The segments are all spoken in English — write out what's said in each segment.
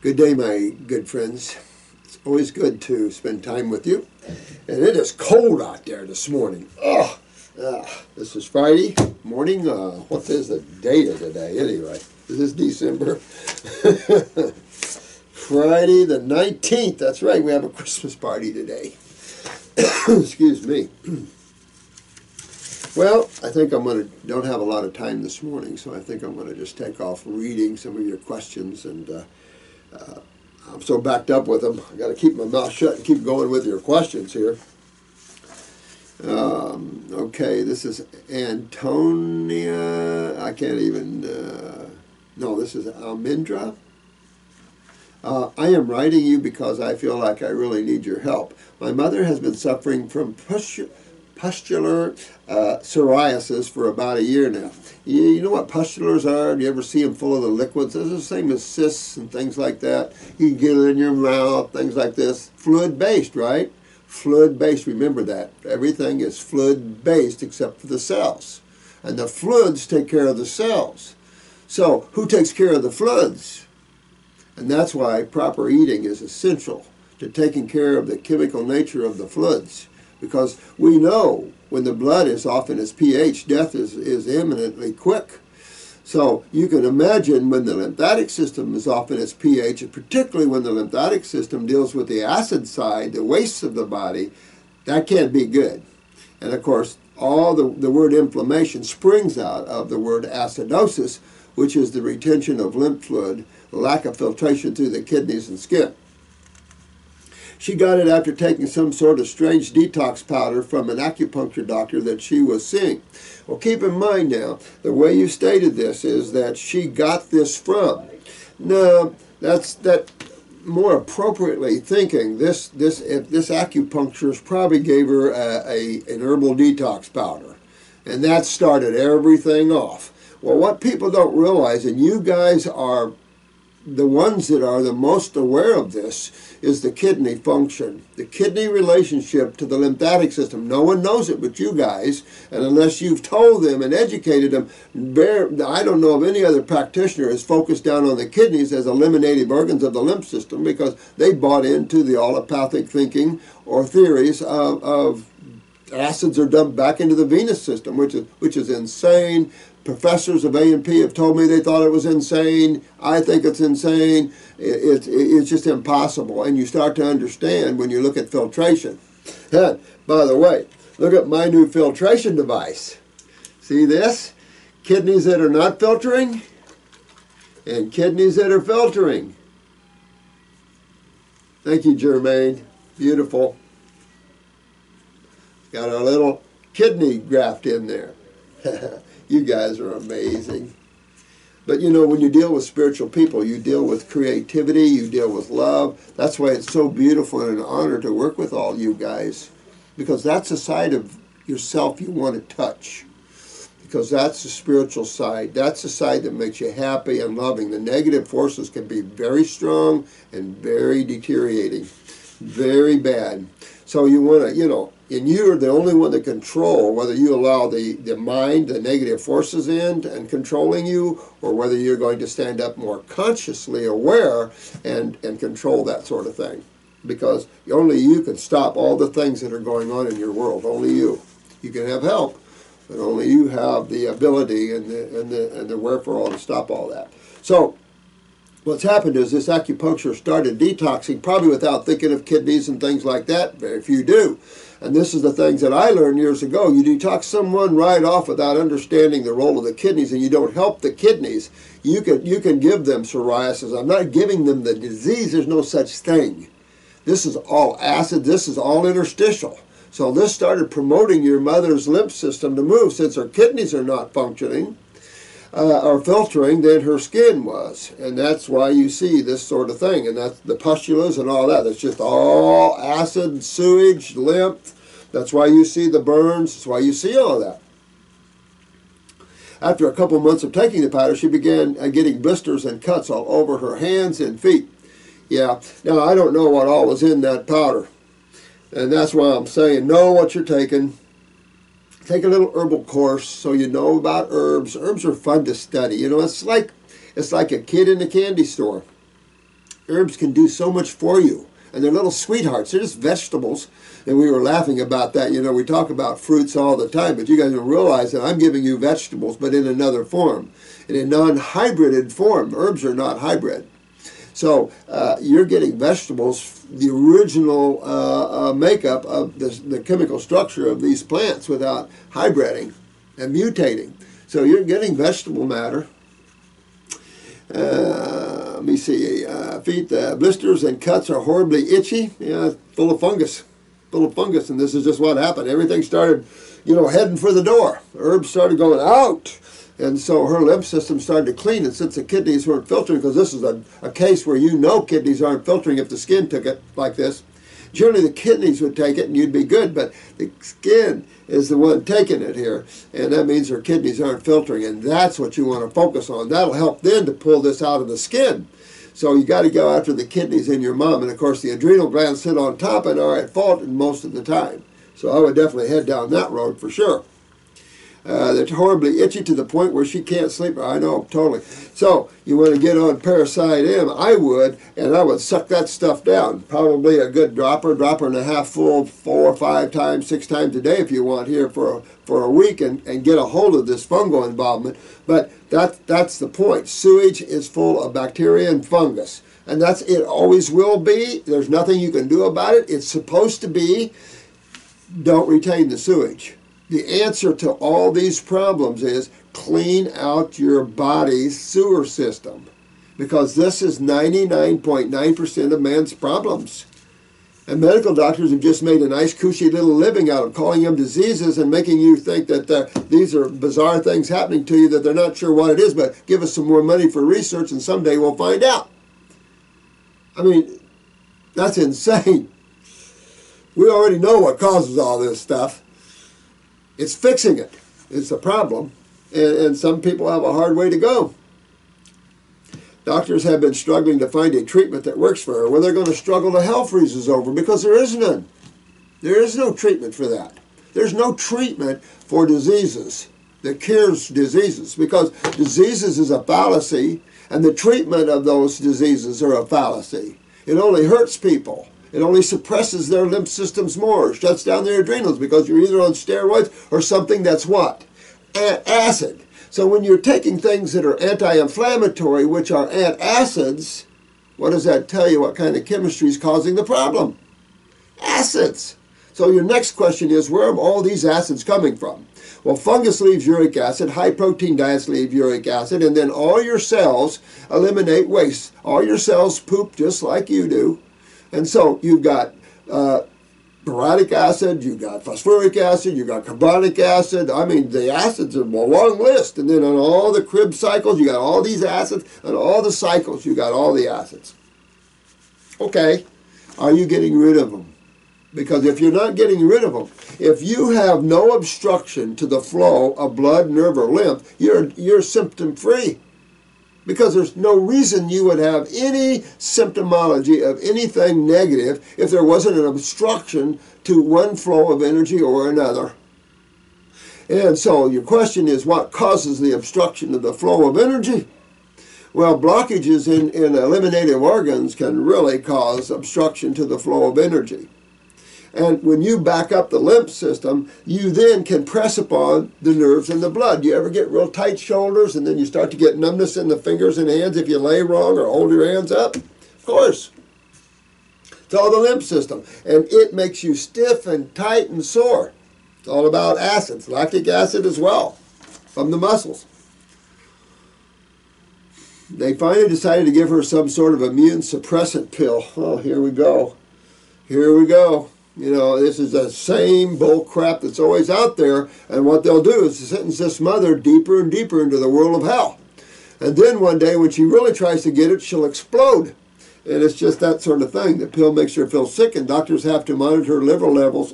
Good day, my good friends. It's always good to spend time with you. And it is cold out there this morning. This is Friday morning. What is the date of today anyway? Is this December? Friday the 19th. That's right, we have a Christmas party today. Excuse me. Well, I think don't have a lot of time this morning, so I think I'm going to just take off reading some of your questions, and I'm so backed up with them. I got to keep my mouth shut and keep going with your questions here. Okay, this is Antonia. I can't even, no, this is Almindra. I am writing you because I feel like I really need your help. My mother has been suffering from pustular psoriasis for about a year now. You know what pustulars are? Do you ever see them full of the liquids? It's the same as cysts and things like that. You can get it in your mouth, things like this. Fluid-based, right? Fluid-based, remember that. Everything is fluid-based except for the cells. And the fluids take care of the cells. So, who takes care of the fluids? And that's why proper eating is essential to taking care of the chemical nature of the fluids. Because we know when the blood is off in its pH, death is imminently quick. So you can imagine when the lymphatic system is off in its pH, and particularly when the lymphatic system deals with the acid side, the wastes of the body, that can't be good. And of course, all the word inflammation springs out of the word acidosis, which is the retention of lymph fluid, lack of filtration through the kidneys and skin. She got it after taking some sort of strange detox powder from an acupuncture doctor that she was seeing. Well, keep in mind now, the way you stated this is that she got this from. No, that more appropriately thinking, this acupuncturist probably gave her an herbal detox powder. And that started everything off. Well, what people don't realize, and you guys are the ones that are the most aware of this, is the kidney function, the kidney relationship to the lymphatic system. No one knows it but you guys, and unless you've told them and educated them, I don't know of any other practitioner has focused down on the kidneys as eliminated organs of the lymph system, because they bought into the allopathic thinking or theories of acids are dumped back into the venous system, which is insane. Professors of A&P have told me they thought it was insane. I think it's insane. It's just impossible. And you start to understand when you look at filtration. And, by the way, look at my new filtration device. See this? Kidneys that are not filtering and kidneys that are filtering. Thank you, Jermaine. Beautiful. Got a little kidney graft in there. You guys are amazing. But you know, when you deal with spiritual people, you deal with creativity, you deal with love. That's why it's so beautiful and an honor to work with all you guys. Because that's a side of yourself you want to touch. Because that's the spiritual side. That's the side that makes you happy and loving. The negative forces can be very strong and very deteriorating. Very bad. So you want to, you know, and you're the only one that control whether you allow the mind, the negative forces in and controlling you, or whether you're going to stand up more consciously aware and control that sort of thing. Because only you can stop all the things that are going on in your world. Only you. You can have help, but only you have the ability and the wherefore to stop all that. So what's happened is this acupuncture started detoxing, probably without thinking of kidneys and things like that. Very few do. And this is the things that I learned years ago. You detox someone right off without understanding the role of the kidneys, and you don't help the kidneys. You can give them psoriasis. I'm not giving them the disease. There's no such thing. This is all acid. This is all interstitial. So this started promoting your mother's lymph system to move. Since her kidneys are not functioning or filtering, then her skin was. And that's why you see this sort of thing. And that's the pustulas and all that. It's just all acid, sewage, lymph. That's why you see the burns. That's why you see all that. After a couple months of taking the powder, she began getting blisters and cuts all over her hands and feet. Yeah. Now, I don't know what all was in that powder. And that's why I'm saying, know what you're taking. Take a little herbal course so you know about herbs. Herbs are fun to study. You know, it's like a kid in a candy store. Herbs can do so much for you. And they're little sweethearts. They're just vegetables. And we were laughing about that. You know, we talk about fruits all the time, but you guys don't realize that I'm giving you vegetables, but in another form, in a non-hybrided form. Herbs are not hybrid. So you're getting vegetables, the original makeup of the chemical structure of these plants without hybriding and mutating. So you're getting vegetable matter. Let me see. Feet, blisters and cuts are horribly itchy. Yeah, full of fungus. Full of fungus, and this is just what happened. Everything started, you know, heading for the door. Herbs started going out. And so her lymph system started to clean, and since the kidneys weren't filtering, because this is a case where you know kidneys aren't filtering if the skin took it like this, generally the kidneys would take it and you'd be good, but the skin is the one taking it here, and that means her kidneys aren't filtering, and that's what you want to focus on. That'll help then to pull this out of the skin. So you got to go after the kidneys in your mom, and of course the adrenal glands sit on top and are at fault most of the time. So I would definitely head down that road for sure. They're horribly itchy to the point where she can't sleep. I know, totally. So you want to get on Parasite M, I would, and I would suck that stuff down. Probably a good dropper and a half full, 4 or 5 times, 6 times a day if you want here for a week and get a hold of this fungal involvement. But that's the point. Sewage is full of bacteria and fungus. And that's it always will be. There's nothing you can do about it. It's supposed to be. Don't retain the sewage. The answer to all these problems is clean out your body's sewer system, because this is 99.9% of man's problems. And medical doctors have just made a nice cushy little living out of calling them diseases and making you think that these are bizarre things happening to you that they're not sure what it is, but give us some more money for research and someday we'll find out. I mean, that's insane. We already know what causes all this stuff. It's fixing it. It's a problem. And some people have a hard way to go. Doctors have been struggling to find a treatment that works for her. Well, they're going to struggle till hell freezes over because there is none. There is no treatment for that. There's no treatment for diseases that cures diseases, because diseases is a fallacy, and the treatment of those diseases are a fallacy. It only hurts people. It only suppresses their lymph systems more, shuts down their adrenals, because you're either on steroids or something that's what? Acid. So when you're taking things that are anti-inflammatory, which are antacids, what does that tell you? What kind of chemistry is causing the problem? Acids. So your next question is, where are all these acids coming from? Well, fungus leaves uric acid, high-protein diets leave uric acid, and then all your cells eliminate waste. All your cells poop just like you do. And so you've got boracic acid, you've got phosphoric acid, you've got carbonic acid. I mean, the acids are a long list. And then on all the Krebs cycles, you got all these acids. On all the cycles, you got all the acids. Okay, are you getting rid of them? Because if you're not getting rid of them, if you have no obstruction to the flow of blood, nerve, or lymph, you're symptom-free. Because there's no reason you would have any symptomology of anything negative if there wasn't an obstruction to one flow of energy or another. And so your question is, what causes the obstruction of the flow of energy? Well, blockages in eliminative organs can really cause obstruction to the flow of energy. And when you back up the lymph system, you then can press upon the nerves and the blood. You ever get real tight shoulders and then you start to get numbness in the fingers and hands if you lay wrong or hold your hands up? Of course. It's all the lymph system. And it makes you stiff and tight and sore. It's all about acids, lactic acid as well, from the muscles. They finally decided to give her some sort of immune suppressant pill. Oh, here we go. Here we go. You know, this is the same bull crap that's always out there, and what they'll do is sentence this mother deeper and deeper into the world of hell. And then one day when she really tries to get it, she'll explode. And it's just that sort of thing. The pill makes her feel sick, and doctors have to monitor her liver levels.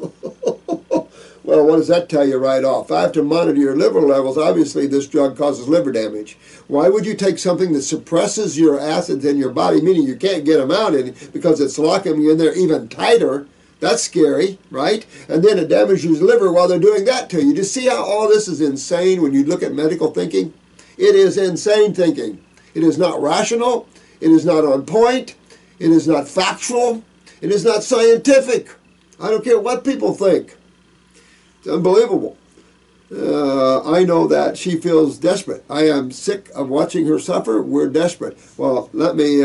Well, what does that tell you right off? I have to monitor your liver levels. Obviously, this drug causes liver damage. Why would you take something that suppresses your acids in your body, meaning you can't get them out because it's locking you in there even tighter? That's scary, right? And then it damages your liver while they're doing that to you. Do you see how all this is insane when you look at medical thinking? It is insane thinking. It is not rational. It is not on point. It is not factual. It is not scientific. I don't care what people think. It's unbelievable. I know that she feels desperate. I am sick of watching her suffer. We're desperate. Well, let me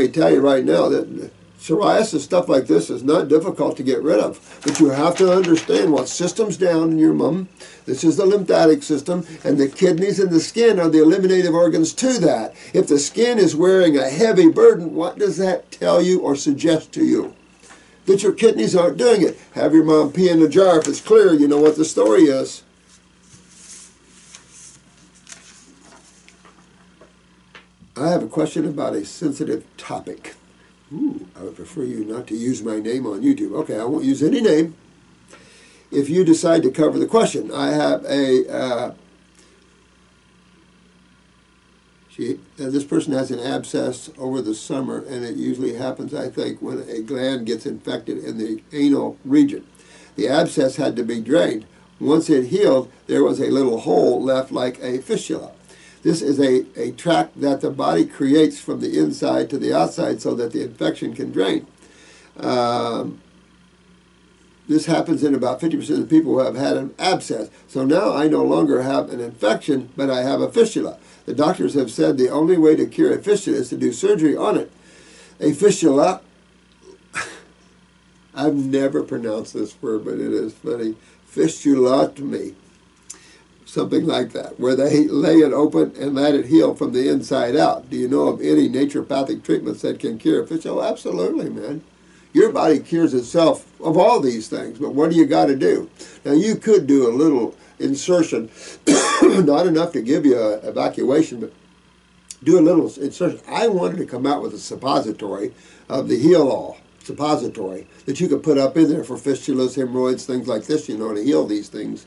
tell you right now that psoriasis, stuff like this, is not difficult to get rid of. But you have to understand what system's down in your mom. This is the lymphatic system, and the kidneys and the skin are the eliminative organs to that. If the skin is wearing a heavy burden, what does that tell you or suggest to you? That your kidneys aren't doing it. Have your mom pee in a jar. If it's clear, you know what the story is. I have a question about a sensitive topic. Ooh, I would prefer you not to use my name on YouTube. Okay, I won't use any name. If you decide to cover the question, I have a, this person has an abscess over the summer, and it usually happens, I think, when a gland gets infected in the anal region. The abscess had to be drained. Once it healed, there was a little hole left like a fistula. This is a tract that the body creates from the inside to the outside so that the infection can drain. This happens in about 50% of the people who have had an abscess. So now I no longer have an infection, but I have a fistula. The doctors have said the only way to cure a fistula is to do surgery on it. A fistula, I've never pronounced this word, but it is funny, fistulotomy. Something like that, where they lay it open and let it heal from the inside out. Do you know of any naturopathic treatments that can cure a fistula? Oh, absolutely, man. Your body cures itself of all these things, but what do you got to do? Now, you could do a little insertion, not enough to give you an evacuation, but do a little insertion. I wanted to come out with a suppository of the Heal-All suppository that you could put up in there for fistulas, hemorrhoids, things like this, you know, to heal these things.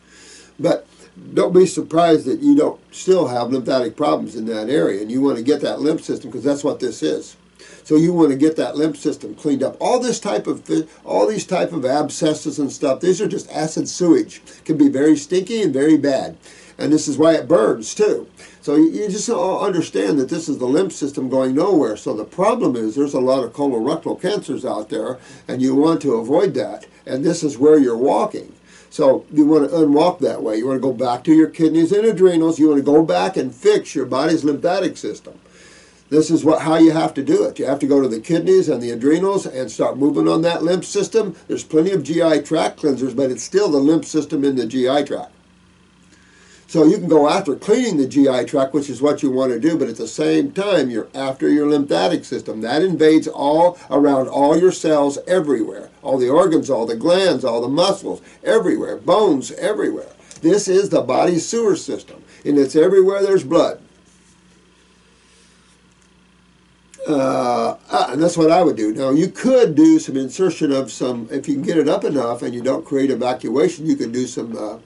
But don't be surprised that you don't still have lymphatic problems in that area, and you want to get that lymph system, because that's what this is. So you want to get that lymph system cleaned up. All these type of abscesses and stuff, these are just acid sewage. Can be very stinky and very bad, and this is why it burns too. So you just all understand that this is the lymph system going nowhere. So the problem is there's a lot of colorectal cancers out there, and you want to avoid that, and this is where you're walking. So you want to unwalk that way. You want to go back to your kidneys and adrenals. You want to go back and fix your body's lymphatic system. This is how you have to do it. You have to go to the kidneys and the adrenals and start moving on that lymph system. There's plenty of GI tract cleansers, but it's still the lymph system in the GI tract. So you can go after cleaning the GI tract, which is what you want to do, but at the same time, you're after your lymphatic system. That invades all around all your cells everywhere. All the organs, all the glands, all the muscles, everywhere. Bones, everywhere. This is the body's sewer system, and it's everywhere there's blood. And that's what I would do. Now, you could do some insertion of some, if you can get it up enough and you don't create evacuation, you can do some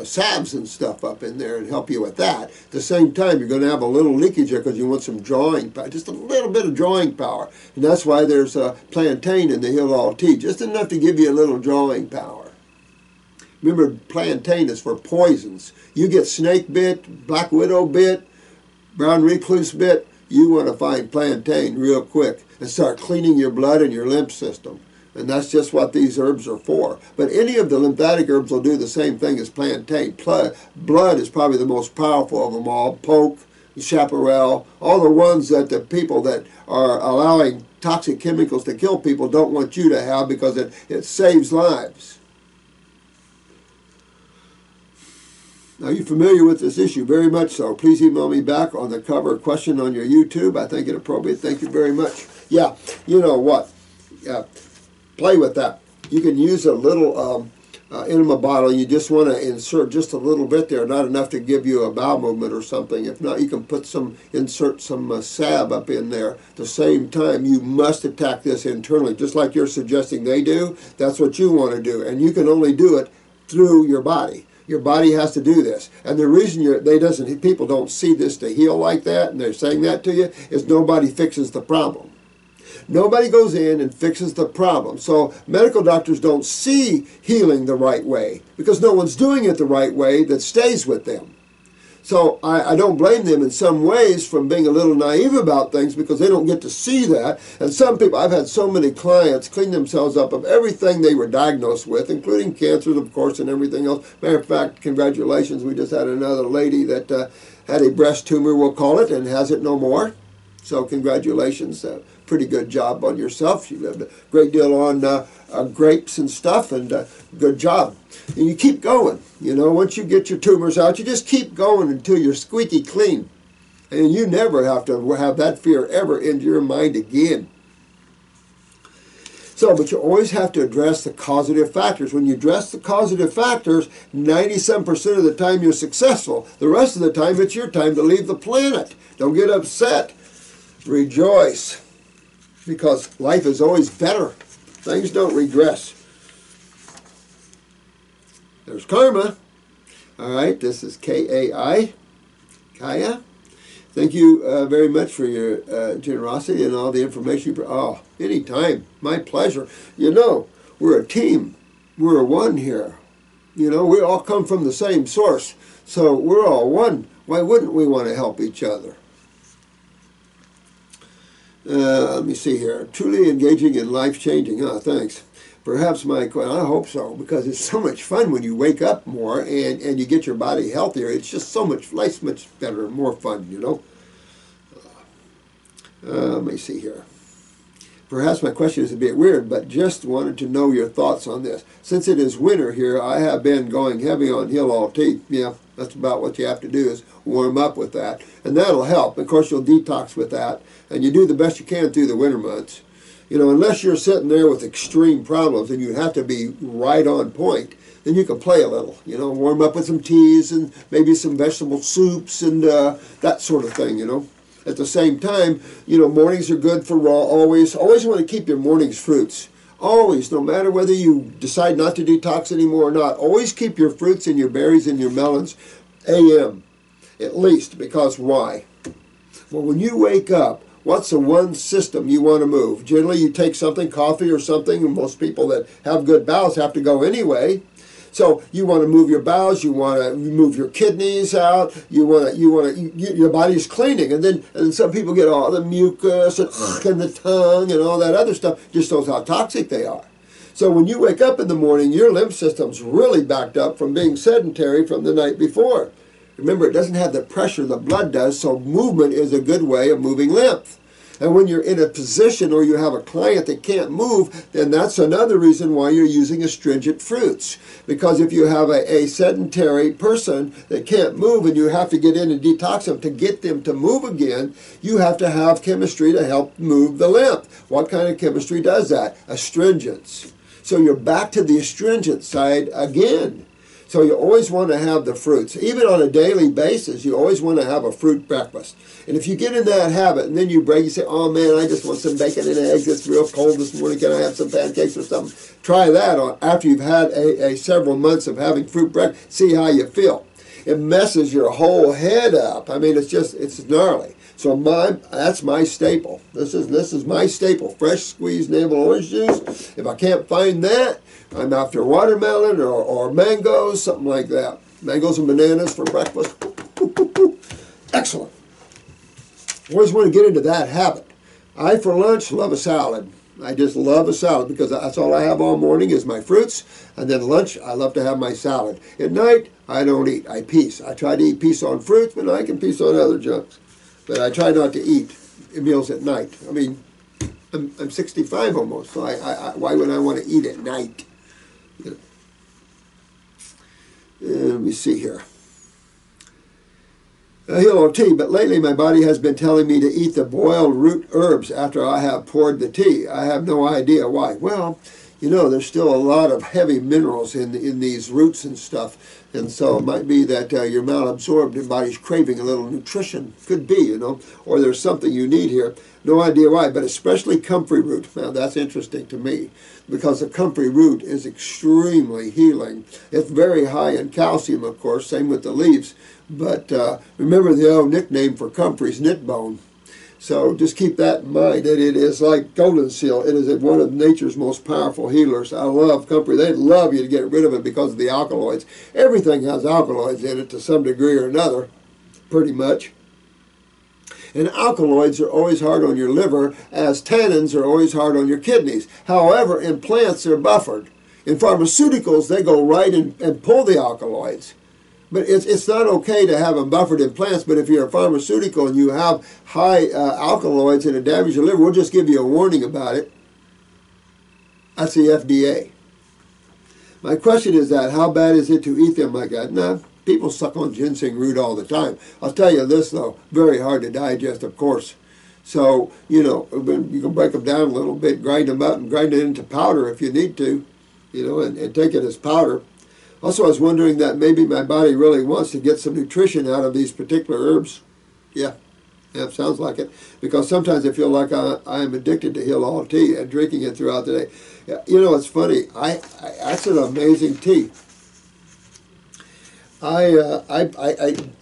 salves and stuff up in there and help you with that. At the same time, you're going to have a little leakage there because you want some drawing power, just a little bit of drawing power. And that's why there's plantain in the Heal-All tea, just enough to give you a little drawing power. Remember, plantain is for poisons. You get snake bit, black widow bit, brown recluse bit, you want to find plantain real quick and start cleaning your blood and your lymph system. And that's just what these herbs are for. But any of the lymphatic herbs will do the same thing as plantain. Blood is probably the most powerful of them all. Poke, chaparral, all the ones that the people that are allowing toxic chemicals to kill people don't want you to have because it saves lives. Are you familiar with this issue? Very much so. Please email me back on the cover question on your YouTube. I think it appropriate. Thank you very much. Yeah, you know what? Play with that. You can use a little enema bottle. You just want to insert just a little bit there, not enough to give you a bowel movement or something. If not, you can insert some salve up in there. At the same time, you must attack this internally, just like you're suggesting they do. That's what you want to do, and you can only do it through your body. Your body has to do this. And the reason people don't see this to heal like that, and they're saying that to you, is nobody fixes the problem. Nobody goes in and fixes the problem. So medical doctors don't see healing the right way because no one's doing it the right way that stays with them. So I don't blame them in some ways from being a little naive about things because they don't get to see that. And some people, I've had so many clients clean themselves up of everything they were diagnosed with, including cancers, of course, and everything else. Matter of fact, congratulations, we just had another lady that had a breast tumor, we'll call it, and has it no more. So congratulations, pretty good job on yourself. You lived a great deal on grapes and stuff, and good job. And you keep going. You know, once you get your tumors out, you just keep going until you're squeaky clean. And you never have to have that fear ever into your mind again. So, but you always have to address the causative factors. When you address the causative factors, 97% of the time you're successful. The rest of the time, it's your time to leave the planet. Don't get upset. Rejoice. Because life is always better. Things don't regress. There's karma. All right, this is K-A-I. Kaya. Thank you very much for your generosity and all the information. Oh, anytime. My pleasure. You know, we're a team. We're a one here. You know, we all come from the same source. So we're all one. Why wouldn't we want to help each other? Let me see here. Truly engaging in life-changing. Oh, thanks. Perhaps I hope so, because it's so much fun when you wake up more and you get your body healthier. It's just so much, life's much better and more fun, you know. Let me see here. Perhaps my question is a bit weird, but just wanted to know your thoughts on this. Since it is winter here, I have been going heavy on Heal All Teeth. Yeah, that's about what you have to do is warm up with that. And that'll help. Of course, you'll detox with that. And you do the best you can through the winter months. You know, unless you're sitting there with extreme problems and you have to be right on point, then you can play a little. You know, warm up with some teas and maybe some vegetable soups and that sort of thing, you know. At the same time, you know, mornings are good for raw. Always want to keep your mornings fruits. Always, no matter whether you decide not to detox anymore or not, always keep your fruits and your berries and your melons AM, at least, because why? Well, when you wake up, what's the one system you want to move? Generally, you take something, coffee or something, and most people that have good bowels have to go anyway. So you want to move your bowels, you want to move your kidneys out, your body's cleaning, and then some people get all the mucus and the tongue and all that other stuff, just shows how toxic they are. So when you wake up in the morning, your lymph system's really backed up from being sedentary from the night before. Remember, it doesn't have the pressure the blood does, so movement is a good way of moving lymph. And when you're in a position or you have a client that can't move, then that's another reason why you're using astringent fruits. Because if you have a sedentary person that can't move and you have to get in and detox them to get them to move again, you have to have chemistry to help move the lymph. What kind of chemistry does that? Astringents. So you're back to the astringent side again. So you always want to have the fruits. Even on a daily basis, you always want to have a fruit breakfast. And if you get in that habit and then you break, you say, oh man, I just want some bacon and eggs. It's real cold this morning. Can I have some pancakes or something? Try that on after you've had a several months of having fruit breakfast. See how you feel. It messes your whole head up. I mean, it's gnarly. So that's my staple. This is my staple. Fresh squeezed navel orange juice. If I can't find that, I'm after watermelon or mangoes, something like that. Mangoes and bananas for breakfast. Excellent. Always want to get into that habit. I, for lunch, love a salad. I just love a salad because that's all I have all morning is my fruits. And then lunch, I love to have my salad. At night, I don't eat. I piece. I try to eat piece on fruits, but I can piece on other junks. But I try not to eat meals at night. I mean, I'm 65 almost, so why would I want to eat at night? Let me see here. Hello, tea, but lately my body has been telling me to eat the boiled root herbs after I have poured the tea. I have no idea why. Well, you know, there's still a lot of heavy minerals in these roots and stuff, and so it might be that you're malabsorbed and body's craving a little nutrition. Could be, you know, or there's something you need here. No idea why, but especially comfrey root. Now, that's interesting to me because the comfrey root is extremely healing. It's very high in calcium, of course, same with the leaves. But remember the old nickname for comfrey is knit bone. So just keep that in mind, that it is like golden seal. It is one of nature's most powerful healers. I love comfrey. They'd love you to get rid of it because of the alkaloids. Everything has alkaloids in it to some degree or another. pretty much. And alkaloids are always hard on your liver, as tannins are always hard on your kidneys. However, in plants, they're buffered. In pharmaceuticals, they go right and pull the alkaloids. But it's not okay to have them buffered in plants, but if you're a pharmaceutical and you have high alkaloids and it damages your liver, we'll just give you a warning about it. That's the FDA. My question is that, how bad is it to eat them like that? Nah, people suck on ginseng root all the time. I'll tell you this, though, very hard to digest, of course. So, you know, you can break them down a little bit, grind them up, and grind it into powder if you need to, you know, and take it as powder. Also, I was wondering that maybe my body really wants to get some nutrition out of these particular herbs. Yeah, sounds like it. Because sometimes I feel like I am addicted to Heal All tea and drinking it throughout the day. You know, it's funny. That's an amazing tea. I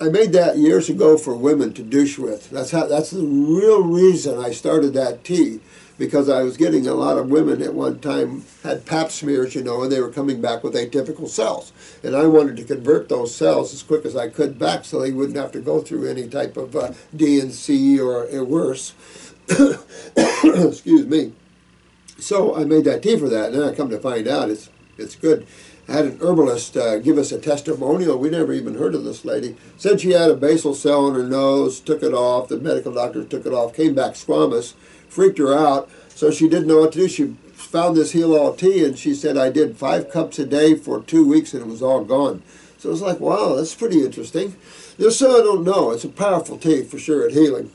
made that years ago for women to douche with. That's the real reason I started that tea. Because I was getting a lot of women at one time had pap smears, you know, and they were coming back with atypical cells. And I wanted to convert those cells as quick as I could back so they wouldn't have to go through any type of D&C or worse. Excuse me. So I made that tea for that, and then I come to find out it's good. I had an herbalist give us a testimonial. We never even heard of this lady. Said she had a basal cell in her nose, took it off. The medical doctor took it off, came back squamous. Freaked her out, so she didn't know what to do. She found this Heal All tea, and she said, I did 5 cups a day for 2 weeks, and it was all gone. So it was like, wow, that's pretty interesting. Just so I don't know, it's a powerful tea for sure at healing.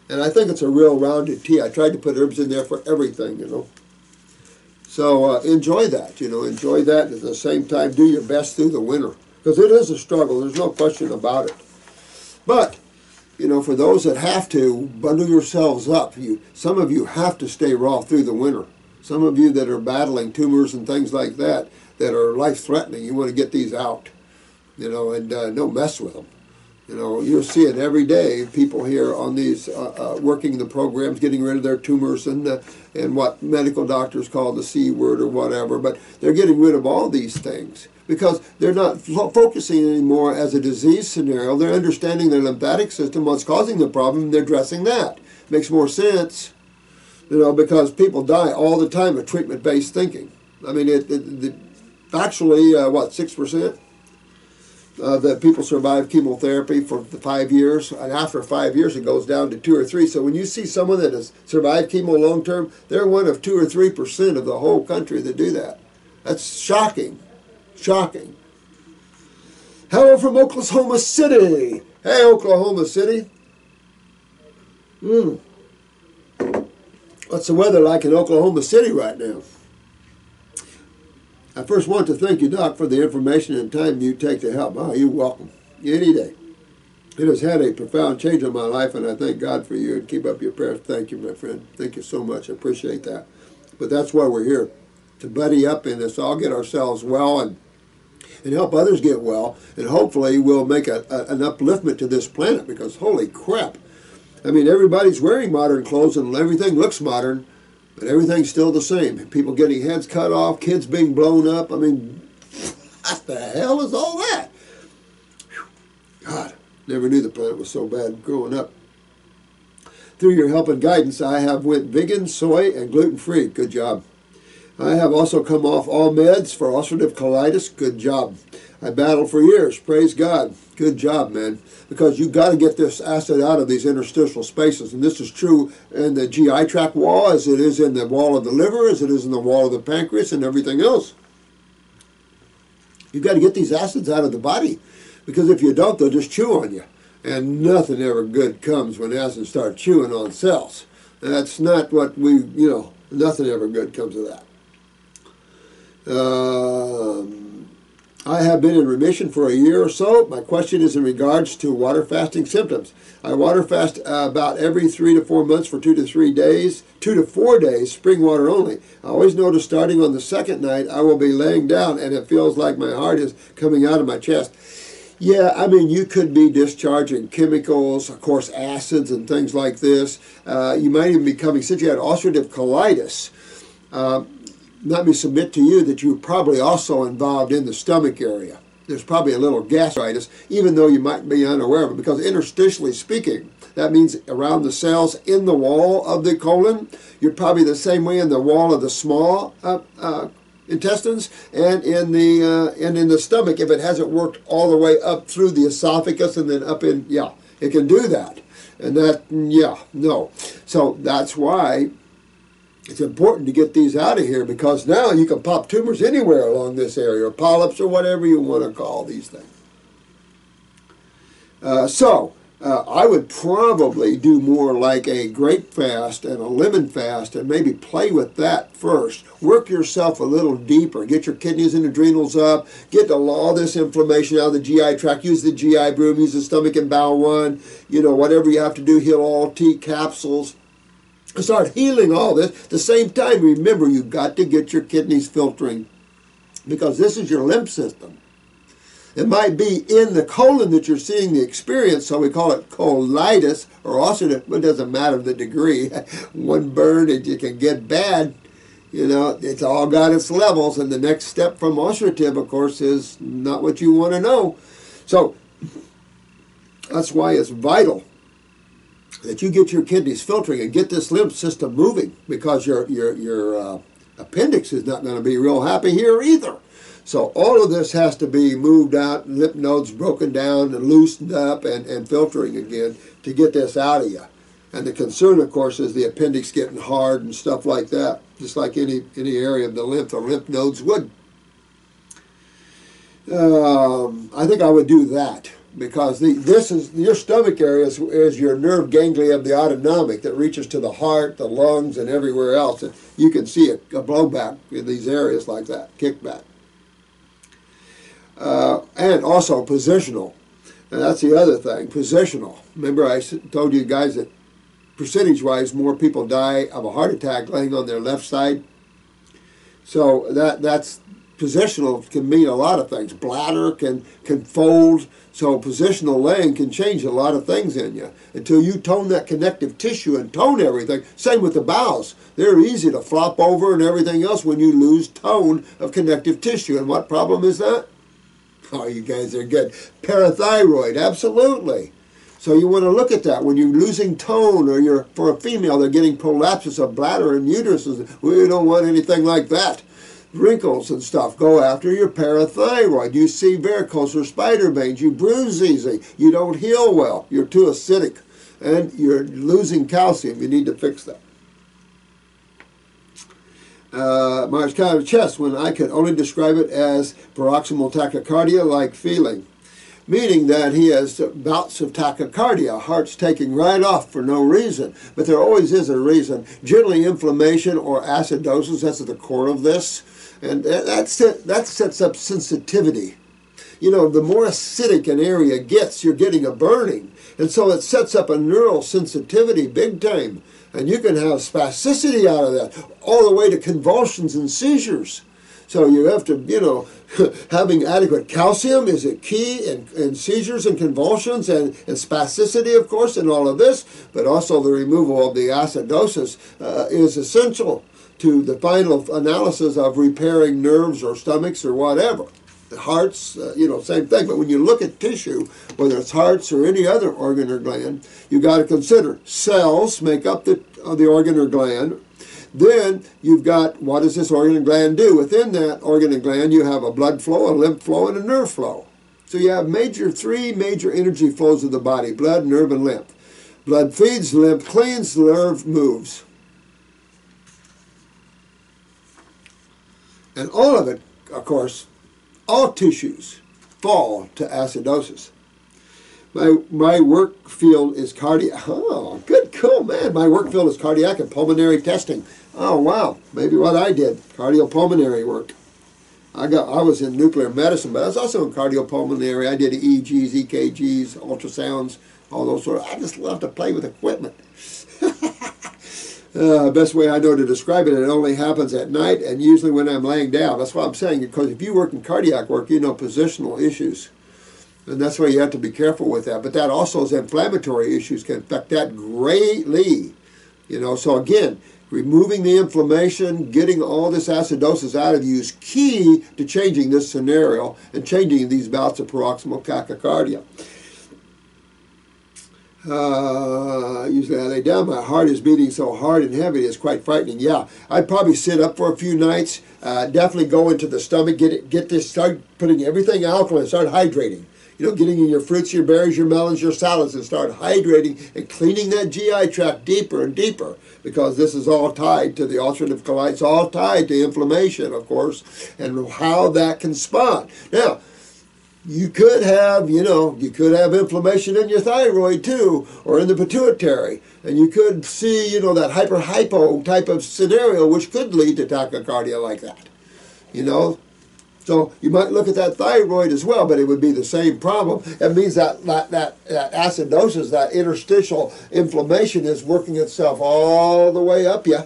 And I think it's a real rounded tea. I tried to put herbs in there for everything, you know. So enjoy that, you know, enjoy that, and at the same time do your best through the winter. Because it is a struggle, there's no question about it. But you know, for those that have to, bundle yourselves up. Some of you have to stay raw through the winter. Some of you that are battling tumors and things like that are life-threatening, you want to get these out, you know, and don't mess with them. You know, you'll see it every day. People here on these working the programs, getting rid of their tumors and what medical doctors call the C word or whatever, but they're getting rid of all these things. Because they're not focusing anymore as a disease scenario. They're understanding their lymphatic system, what's causing the problem, and they're addressing that. Makes more sense, you know, because people die all the time with treatment-based thinking. I mean, actually, 6%? That people survive chemotherapy for 5 years, and after 5 years it goes down to 2 or 3. So when you see someone that has survived chemo long-term, they're one of 2 or 3% of the whole country that do that. That's shocking. Shocking. Hello from Oklahoma City. Hey, Oklahoma City. What's the weather like in Oklahoma City right now? I first want to thank you, Doc, for the information and time you take to help. Oh, you're welcome. Any day. It has had a profound change in my life, and I thank God for you, and keep up your prayers. Thank you, my friend. Thank you so much. I appreciate that. But that's why we're here, to buddy up in this, all get ourselves well and help others get well, and hopefully we'll make an upliftment to this planet, because holy crap. I mean, everybody's wearing modern clothes and everything looks modern, but everything's still the same. People getting heads cut off, kids being blown up. I mean, what the hell is all that? God, never knew the planet was so bad growing up. Through your help and guidance, I have went vegan, soy, and gluten-free. Good job. I have also come off all meds for ulcerative colitis. Good job. I battled for years. Praise God. Good job, man. Because you've got to get this acid out of these interstitial spaces. And this is true in the GI tract wall as it is in the wall of the liver, as it is in the wall of the pancreas and everything else. You've got to get these acids out of the body. Because if you don't, they'll just chew on you. And nothing ever good comes when acids start chewing on cells. And that's not what nothing ever good comes of that. I have been in remission for a year or so. My question is in regards to water fasting symptoms. I water fast about every 3 to 4 months for 2 to 4 days, spring water only. I always notice starting on the second night, I will be laying down and it feels like my heart is coming out of my chest. Yeah, I mean, you could be discharging chemicals, of course, acids and things like this. You might even be coming, since you had ulcerative colitis, let me submit to you that you're probably also involved in the stomach area. there's probably a little gastritis, even though you might be unaware of it, because interstitially speaking, that means around the cells in the wall of the colon, you're probably the same way in the wall of the small intestines and in the stomach if it hasn't worked all the way up through the esophagus and then up in, yeah, it can do that. And that, yeah, no. So that's why it's important to get these out of here, because now you can pop tumors anywhere along this area, or polyps, or whatever you want to call these things. I would probably do more like a grape fast and a lemon fast, and maybe play with that first. Work yourself a little deeper. Get your kidneys and adrenals up. Get all this inflammation out of the GI tract. Use the GI broom. Use the stomach and bowel one. You know, whatever you have to do. Heal all T capsules. Start healing all this. At the same time, remember, you've got to get your kidneys filtering, because this is your lymph system. It might be in the colon that you're seeing the experience, so we call it colitis or ulcerative. It doesn't matter the degree. One burn, it can get bad. You know, it's all got its levels, and the next step from ulcerative, of course, is not what you want to know. So that's why it's vital that you get your kidneys filtering and get this lymph system moving, because your appendix is not going to be real happy here either. So all of this has to be moved out, lymph nodes broken down and loosened up and filtering again to get this out of you. And the concern, of course, is the appendix getting hard and stuff like that, just like any area of the lymph nodes would. I think I would do that, because this is your stomach area is your nerve ganglia of the autonomic that reaches to the heart, the lungs, and everywhere else. And you can see a blowback in these areas like that, kickback. And also positional. And that's the other thing, positional. Remember I told you guys that percentage-wise more people die of a heart attack laying on their left side. So that's positional can mean a lot of things. Bladder can fold. So positional laying can change a lot of things in you until you tone that connective tissue and tone everything. Same with the bowels. They're easy to flop over and everything else when you lose tone of connective tissue. And what problem is that? Oh, you guys are good. Parathyroid, absolutely. So you want to look at that when you're losing tone, or for a female, they're getting prolapses of bladder and uteruses. We don't want anything like that. Wrinkles and stuff. Go after your parathyroid. You see varicose or spider veins. You bruise easy. You don't heal well. You're too acidic. And you're losing calcium. You need to fix that. Mark's kind of chest, when I could only describe it as paroxysmal tachycardia-like feeling, meaning that he has bouts of tachycardia, heart's taking right off for no reason. But there always is a reason. Generally inflammation or acidosis, that's at the core of this. And that sets up sensitivity. You know, the more acidic an area gets, you're getting a burning. And so it sets up a neural sensitivity big time. And you can have spasticity out of that, all the way to convulsions and seizures. So you have to, you know, having adequate calcium is a key in seizures and convulsions and spasticity, of course, in all of this. But also the removal of the acidosis is essential to the final analysis of repairing nerves or stomachs or whatever. The hearts, you know, same thing. But when you look at tissue, whether it's hearts or any other organ or gland, you got to consider cells make up the organ or gland. Then you've got, what does this organ and gland do? Within that organ and gland, you have a blood flow, a lymph flow, and a nerve flow. So you have three major energy flows of the body: blood, nerve, and lymph. Blood feeds, lymph cleans, nerve moves. And all of it, of course, all tissues fall to acidosis. My work field is cardiac. Oh, good, cool, man. My work field is cardiac and pulmonary testing. Oh, wow. Maybe what I did, cardiopulmonary work. I was in nuclear medicine, but I was also in cardiopulmonary. I did EEGs, EKGs, ultrasounds, all those sort of. I just love to play with equipment. Best way I know to describe it, it only happens at night and usually when I'm laying down. That's what I'm saying, because if you work in cardiac work, you know positional issues. And that's why you have to be careful with that. But that also is inflammatory issues can affect that greatly. You know, so again, Removing the inflammation, getting all this acidosis out of you is key to changing this scenario and changing these bouts of paroxysmal tachycardia. Usually I lay down, my heart is beating so hard and heavy, it's quite frightening. Yeah, I'd probably sit up for a few nights, definitely go into the stomach, start putting everything alkaline, start hydrating. You know, getting in your fruits, your berries, your melons, your salads, and start hydrating and cleaning that GI tract deeper and deeper, because this is all tied to the ulcerative colitis, all tied to inflammation, of course, and how that can spawn. Now, you could have, you could have inflammation in your thyroid too, or in the pituitary, and you could see, that hyper-hypo type of scenario, which could lead to tachycardia like that, So you might look at that thyroid as well, but it would be the same problem. It means that acidosis, that interstitial inflammation is working itself all the way up you,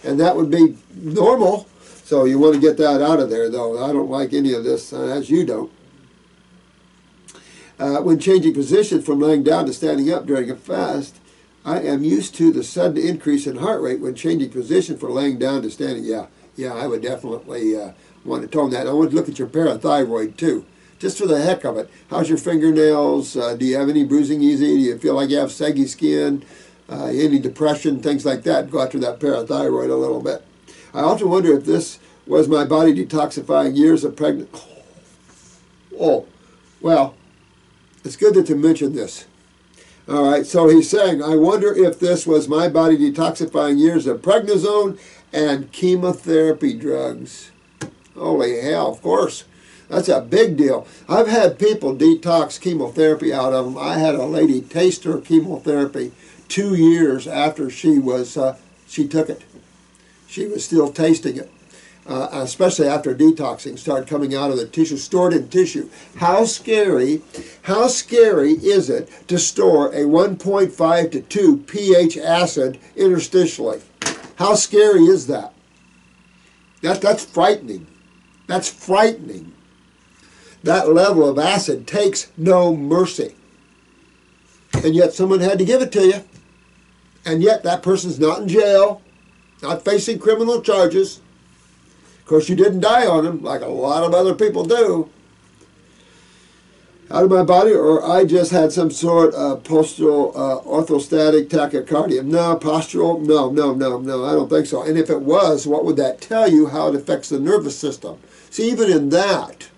and that would be normal. So you want to get that out of there, though. I don't like any of this, as you don't. When changing position from laying down to standing up during a fast, I am used to the sudden increase in heart rate when changing position from laying down to standing. Yeah, I would definitely want to tone that. I want to look at your parathyroid too, just for the heck of it. How's your fingernails? Do you have any bruising easy? Do you feel like you have saggy skin? Any depression, things like that? Go after that parathyroid a little bit. I often wonder if this was my body detoxifying years of pregnancy. Oh, well, it's good that you mentioned this. All right, so he's saying, I wonder if this was my body detoxifying years of prednisone and chemotherapy drugs. Holy hell, of course. That's a big deal. I've had people detox chemotherapy out of them. I had a lady taste her chemotherapy 2 years after she took it. She was still tasting it. Especially after detoxing, started coming out of the tissue, stored in tissue. How scary is it to store a 1.5 to 2 pH acid interstitially? How scary is that? That's frightening. That's frightening. That level of acid takes no mercy. And yet someone had to give it to you. And yet that person's not in jail, not facing criminal charges. Of course, you didn't die on them, like a lot of other people do. Out of my body, or I just had some sort of postural orthostatic tachycardia. No, postural, no, I don't think so. And if it was, what would that tell you? How it affects the nervous system. See, even in that,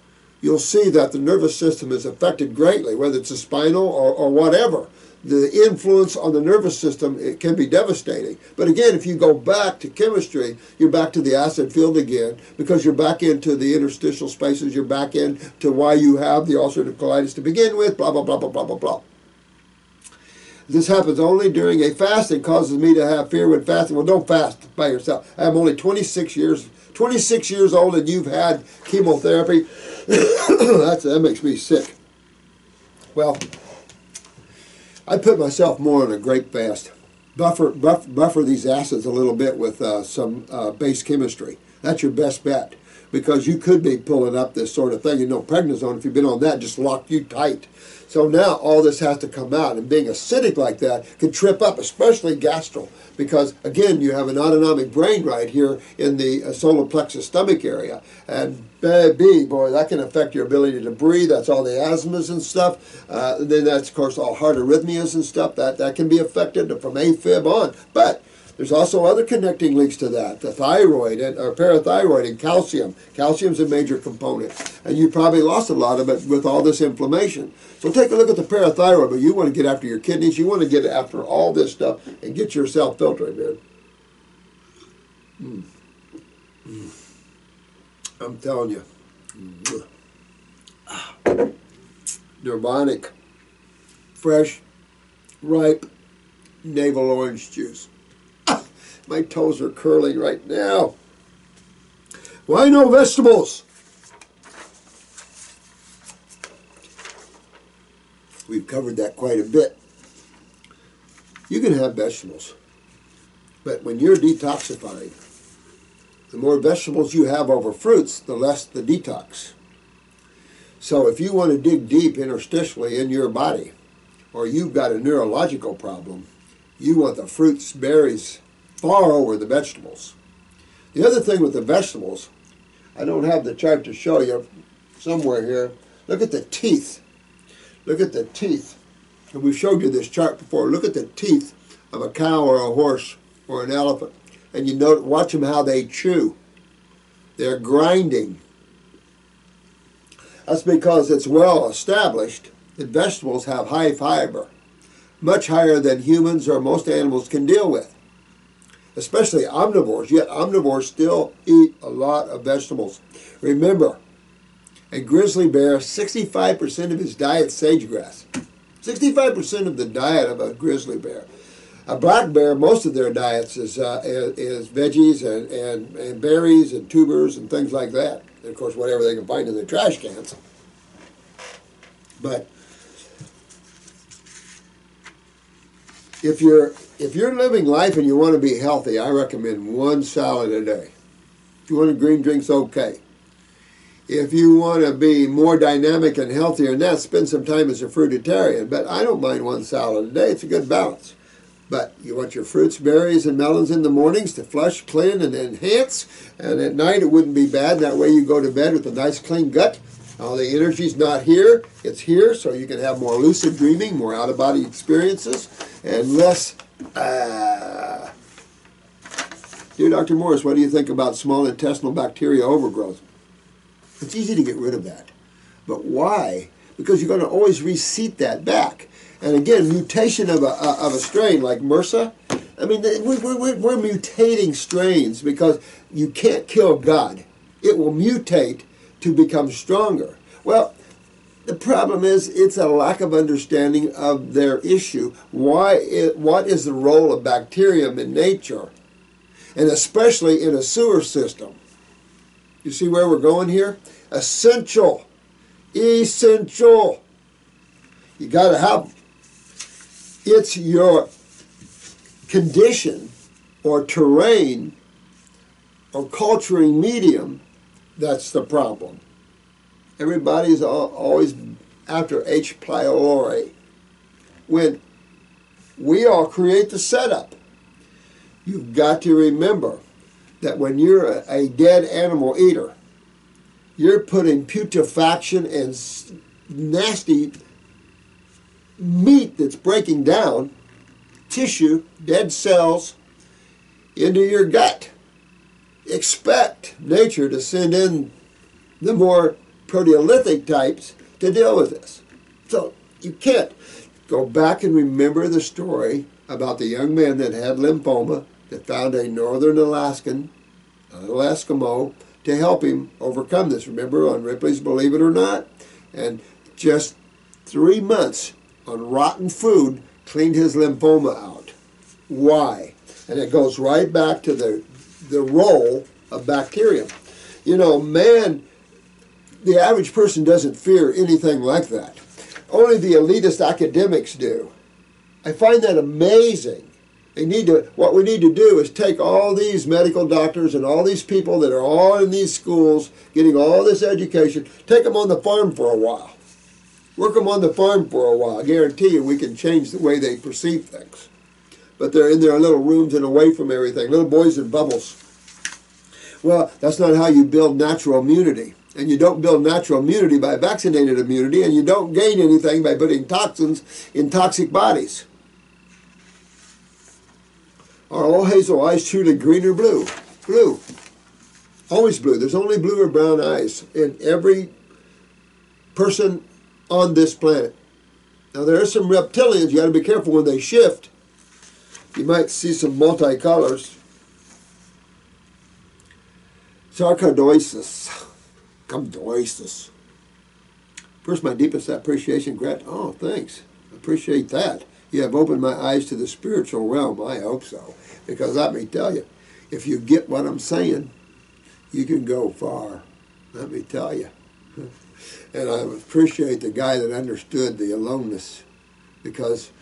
you'll see that the nervous system is affected greatly, whether it's a spinal or whatever. The influence on the nervous system, it can be devastating. But again, if you go back to chemistry, you're back to the acid field again, because you're back into the interstitial spaces, you're back into why you have the ulcerative colitis to begin with, blah, blah, blah, blah, blah, blah, blah. This happens only during a fast. It causes me to have fear when fasting. Well, don't fast by yourself. I'm only 26 years old, and you've had chemotherapy. That makes me sick. Well, I put myself more on a grape fast. Buffer these acids a little bit with some base chemistry. That's your best bet, because you could be pulling up this sort of thing. Prednisone, if you've been on that, just locked you tight. So now all this has to come out, and being acidic like that can trip up, especially gastro, because again, you have an autonomic brain right here in the solar plexus stomach area, and baby, boy, that can affect your ability to breathe. That's all the asthmas and stuff. Then that's, of course, all heart arrhythmias and stuff. That can be affected from AFib on. But there's also other connecting links to that. The thyroid, or parathyroid, and calcium. Calcium's a major component. And you probably lost a lot of it with all this inflammation. So take a look at the parathyroid, but you want to get after your kidneys. You want to get after all this stuff and get yourself filtering, man. I'm telling you. Nirvanic, fresh, ripe, navel orange juice. My toes are curling right now. Why no vegetables? We've covered that quite a bit. You can have vegetables, but when you're detoxifying, the more vegetables you have over fruits, the less the detox. So if you want to dig deep interstitially in your body, or you've got a neurological problem, you want the fruits, berries, far over the vegetables. The other thing with the vegetables, I don't have the chart to show you somewhere here. Look at the teeth. Look at the teeth. And we've showed you this chart before. Look at the teeth of a cow or a horse or an elephant. And you know, watch them how they chew. They're grinding. That's because it's well established that vegetables have high fiber, much higher than humans or most animals can deal with, especially omnivores. Yet omnivores still eat a lot of vegetables. Remember, a grizzly bear, 65% of his diet is sagegrass. 65% of the diet of a grizzly bear. A black bear, most of their diets is veggies and berries and tubers and things like that. And of course, whatever they can find in their trash cans. But if you're living life and you want to be healthy, I recommend one salad a day. If you want a green drink's okay. If you want to be more dynamic and healthier than that, spend some time as a fruitarian. But I don't mind one salad a day. It's a good balance. But you want your fruits, berries, and melons in the mornings to flush, clean, and enhance. And at night it wouldn't be bad. That way you go to bed with a nice clean gut. All the energy's not here. It's here, so you can have more lucid dreaming, more out-of-body experiences, and less... Dear Dr. Morse, what do you think about small intestinal bacteria overgrowth? It's easy to get rid of that. But why? Because you're going to always reseat that back. And again, mutation of a strain like Morse, I mean, we're mutating strains because you can't kill God. It will mutate to become stronger. Well, the problem is it's a lack of understanding of their issue. What is the role of bacterium in nature? And especially in a sewer system. You see where we're going here? Essential. Essential. You got to have. It's your condition or terrain or culturing medium that's the problem. Everybody's always after H. pylori. When we all create the setup, you've got to remember that when you're a dead animal eater, you're putting putrefaction and nasty meat that's breaking down, tissue, dead cells, into your gut. Expect nature to send in the more proteolytic types to deal with this. So you can't go back and remember the story about the young man that had lymphoma that found a northern Alaskan, an Eskimo, to help him overcome this. Remember on Ripley's Believe It or Not? And just 3 months on rotten food cleaned his lymphoma out. Why? And it goes right back to the role of bacterium. You know, man, the average person doesn't fear anything like that. Only the elitist academics do. I find that amazing. What we need to do is take all these medical doctors and all these people that are all in these schools, getting all this education, take them on the farm for a while. Work them on the farm for a while. I guarantee you we can change the way they perceive things. But they're in their little rooms and away from everything, little boys in bubbles. Well, that's not how you build natural immunity. And you don't build natural immunity by vaccinated immunity, and you don't gain anything by putting toxins in toxic bodies. Are all hazel eyes truly green or blue? Blue. Always blue. There's only blue or brown eyes in every person on this planet. Now there are some reptilians. You got to be careful when they shift. You might see some multicolors. Sarcoidosis. Sarcoidosis. First, my deepest appreciation, oh, thanks. Appreciate that. You have opened my eyes to the spiritual realm. I hope so. Because let me tell you, if you get what I'm saying, you can go far. Let me tell you. And I appreciate the guy that understood the aloneness, because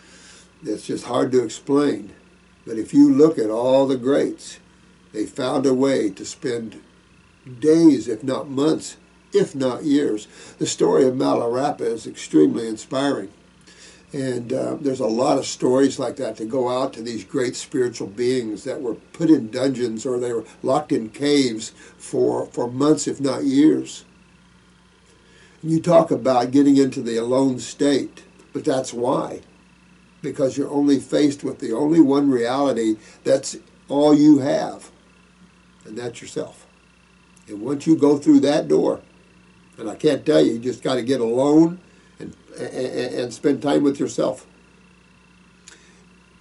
it's just hard to explain. But if you look at all the greats, they found a way to spend days, if not months, if not years. The story of Malarapa is extremely inspiring. And there's a lot of stories like that that go out to these great spiritual beings that were put in dungeons or they were locked in caves for months, if not years. And you talk about getting into the alone state, but that's why. Because you're only faced with the only one reality that's all you have, and that's yourself. And once you go through that door, and I can't tell you, you just got to get alone and spend time with yourself.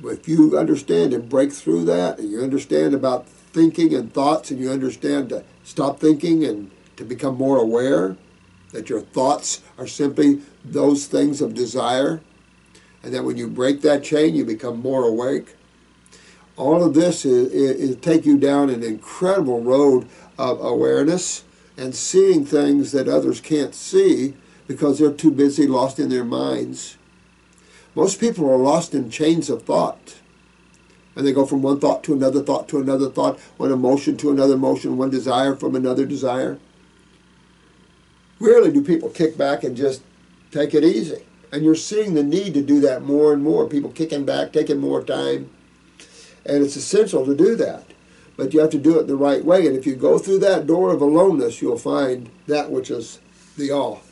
But if you understand and break through that, and you understand about thinking and thoughts, and you understand to stop thinking and to become more aware that your thoughts are simply those things of desire, and that when you break that chain, you become more awake. All of this is take you down an incredible road of awareness and seeing things that others can't see because they're too busy, lost in their minds. Most people are lost in chains of thought. And they go from one thought to another thought to another thought, one emotion to another emotion, one desire from another desire. Rarely do people kick back and just take it easy. And you're seeing the need to do that more and more. People kicking back, taking more time. And it's essential to do that. But you have to do it the right way. And if you go through that door of aloneness, you'll find that which is the all.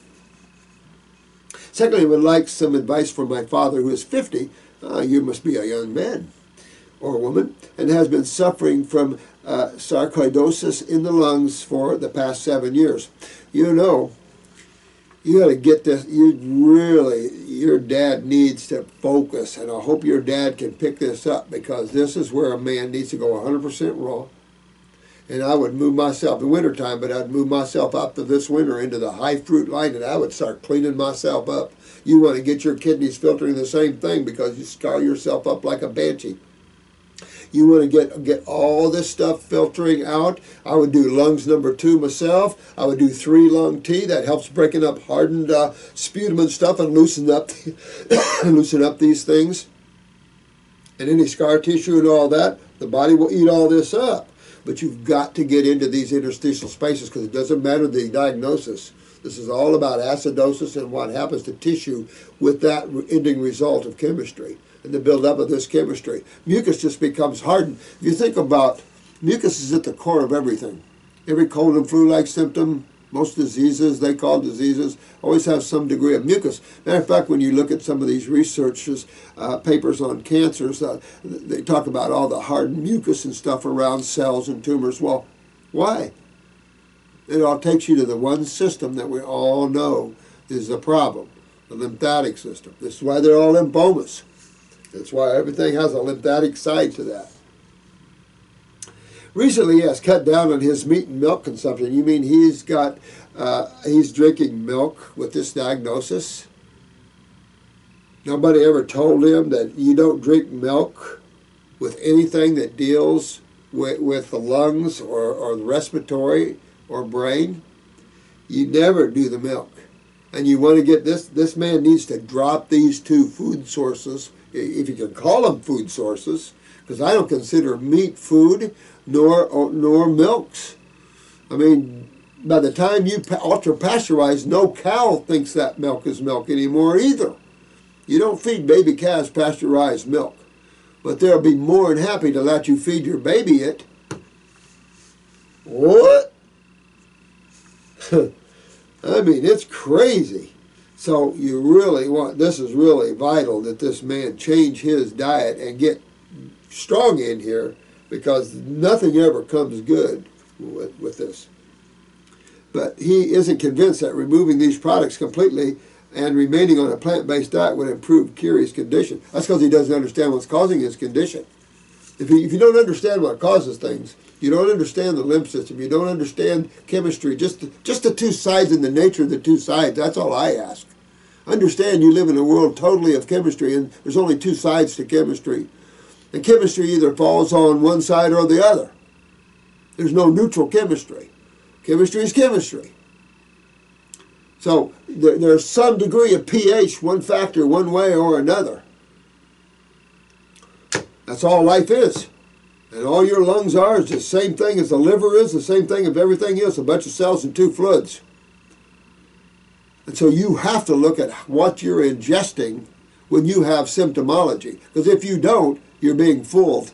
Secondly, I would like some advice from my father, who is 50. You must be a young man or woman, and has been suffering from sarcoidosis in the lungs for the past 7 years. You know, you got to get this. Your dad needs to focus, and I hope your dad can pick this up, because this is where a man needs to go 100% raw. And I would move myself in wintertime, but I'd move myself up to this winter into the high fruit line, and I would start cleaning myself up. You want to get your kidneys filtering the same thing, because you scar yourself up like a banshee. You want to get all this stuff filtering out. I would do lungs number 2 myself. I would do 3 lung tea. That helps breaking up hardened sputum and stuff and loosen up these things. And any scar tissue and all that, the body will eat all this up. But you've got to get into these interstitial spaces, because it doesn't matter the diagnosis. This is all about acidosis and what happens to tissue with that ending result of chemistry and the buildup of this chemistry. Mucus just becomes hardened. If you think about, mucus is at the core of everything. Every cold and flu-like symptom, most diseases, they call diseases, always have some degree of mucus. Matter of fact, when you look at some of these researchers, papers on cancers, they talk about all the hardened mucus and stuff around cells and tumors. Well, why? It all takes you to the one system that we all know is the problem, the lymphatic system. This is why they're all lymphomas. That's why everything has a lymphatic side to that. Recently, he has cut down on his meat and milk consumption. You mean he's drinking milk with this diagnosis? Nobody ever told him that you don't drink milk with anything that deals with the lungs or the respiratory or brain? You never do the milk. And you want to get this man needs to drop these 2 food sources, if you can call them food sources, because I don't consider meat food nor milks. I mean, by the time you ultra-pasteurize, no cow thinks that milk is milk anymore either. You don't feed baby calves pasteurized milk, but they'll be more than happy to let you feed your baby it. What? I mean, it's crazy. So you really want, this is really vital that this man change his diet and get strong in here, because nothing ever comes good with this. But he isn't convinced that removing these products completely and remaining on a plant-based diet would improve Kiri's condition. That's because he doesn't understand what's causing his condition. If you don't understand what causes things, you don't understand the lymph system, you don't understand chemistry, just the 2 sides and the nature of the 2 sides, that's all I ask. Understand you live in a world totally of chemistry, and there's only 2 sides to chemistry. And chemistry either falls on one side or the other. There's no neutral chemistry. Chemistry is chemistry. So there's some degree of pH, one factor, one way or another. That's all life is. And all your lungs are is the same thing as the liver is, the same thing of everything else, a bunch of cells and 2 fluids. And so you have to look at what you're ingesting when you have symptomology. Because if you don't, you're being fooled.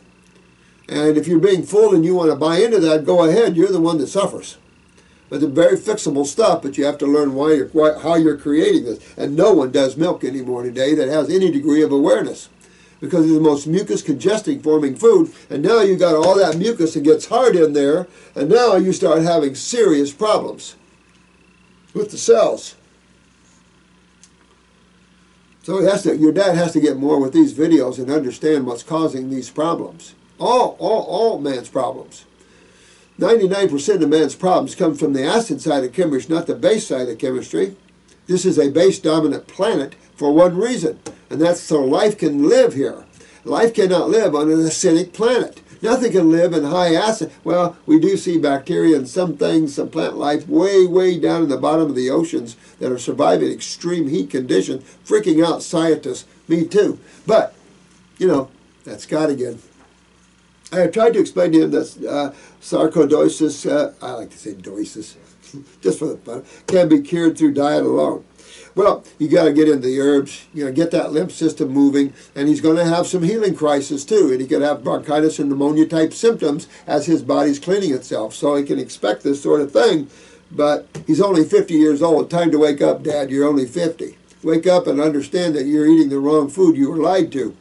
And if you're being fooled and you want to buy into that, go ahead. You're the one that suffers. But it's very fixable stuff, but you have to learn how you're creating this. And no one does milk anymore today that has any degree of awareness, because it's the most mucus congesting forming food. And now you got all that mucus that gets hard in there, and now you start having serious problems with the cells. So your dad has to get more with these videos and understand what's causing these problems. All man's problems. 99% of man's problems come from the acid side of chemistry, not the base side of chemistry. This is a base-dominant planet for one reason, and that's so life can live here. Life cannot live on an acidic planet. Nothing can live in high acid. Well, we do see bacteria and some things, some plant life way, way down in the bottom of the oceans that are surviving extreme heat conditions, freaking out scientists. Me too. But, you know, that's God again. I have tried to explain to him that sarcoidosis, I like to say doisis, just for the fun, can be cured through diet alone. Well, you got to get into the herbs, get that lymph system moving, and he's going to have some healing crisis too, and he could have bronchitis and pneumonia type symptoms as his body's cleaning itself, so he can expect this sort of thing. But he's only 50 years old. Time to wake up, Dad. You're only 50. Wake up and understand that you're eating the wrong food you were lied to.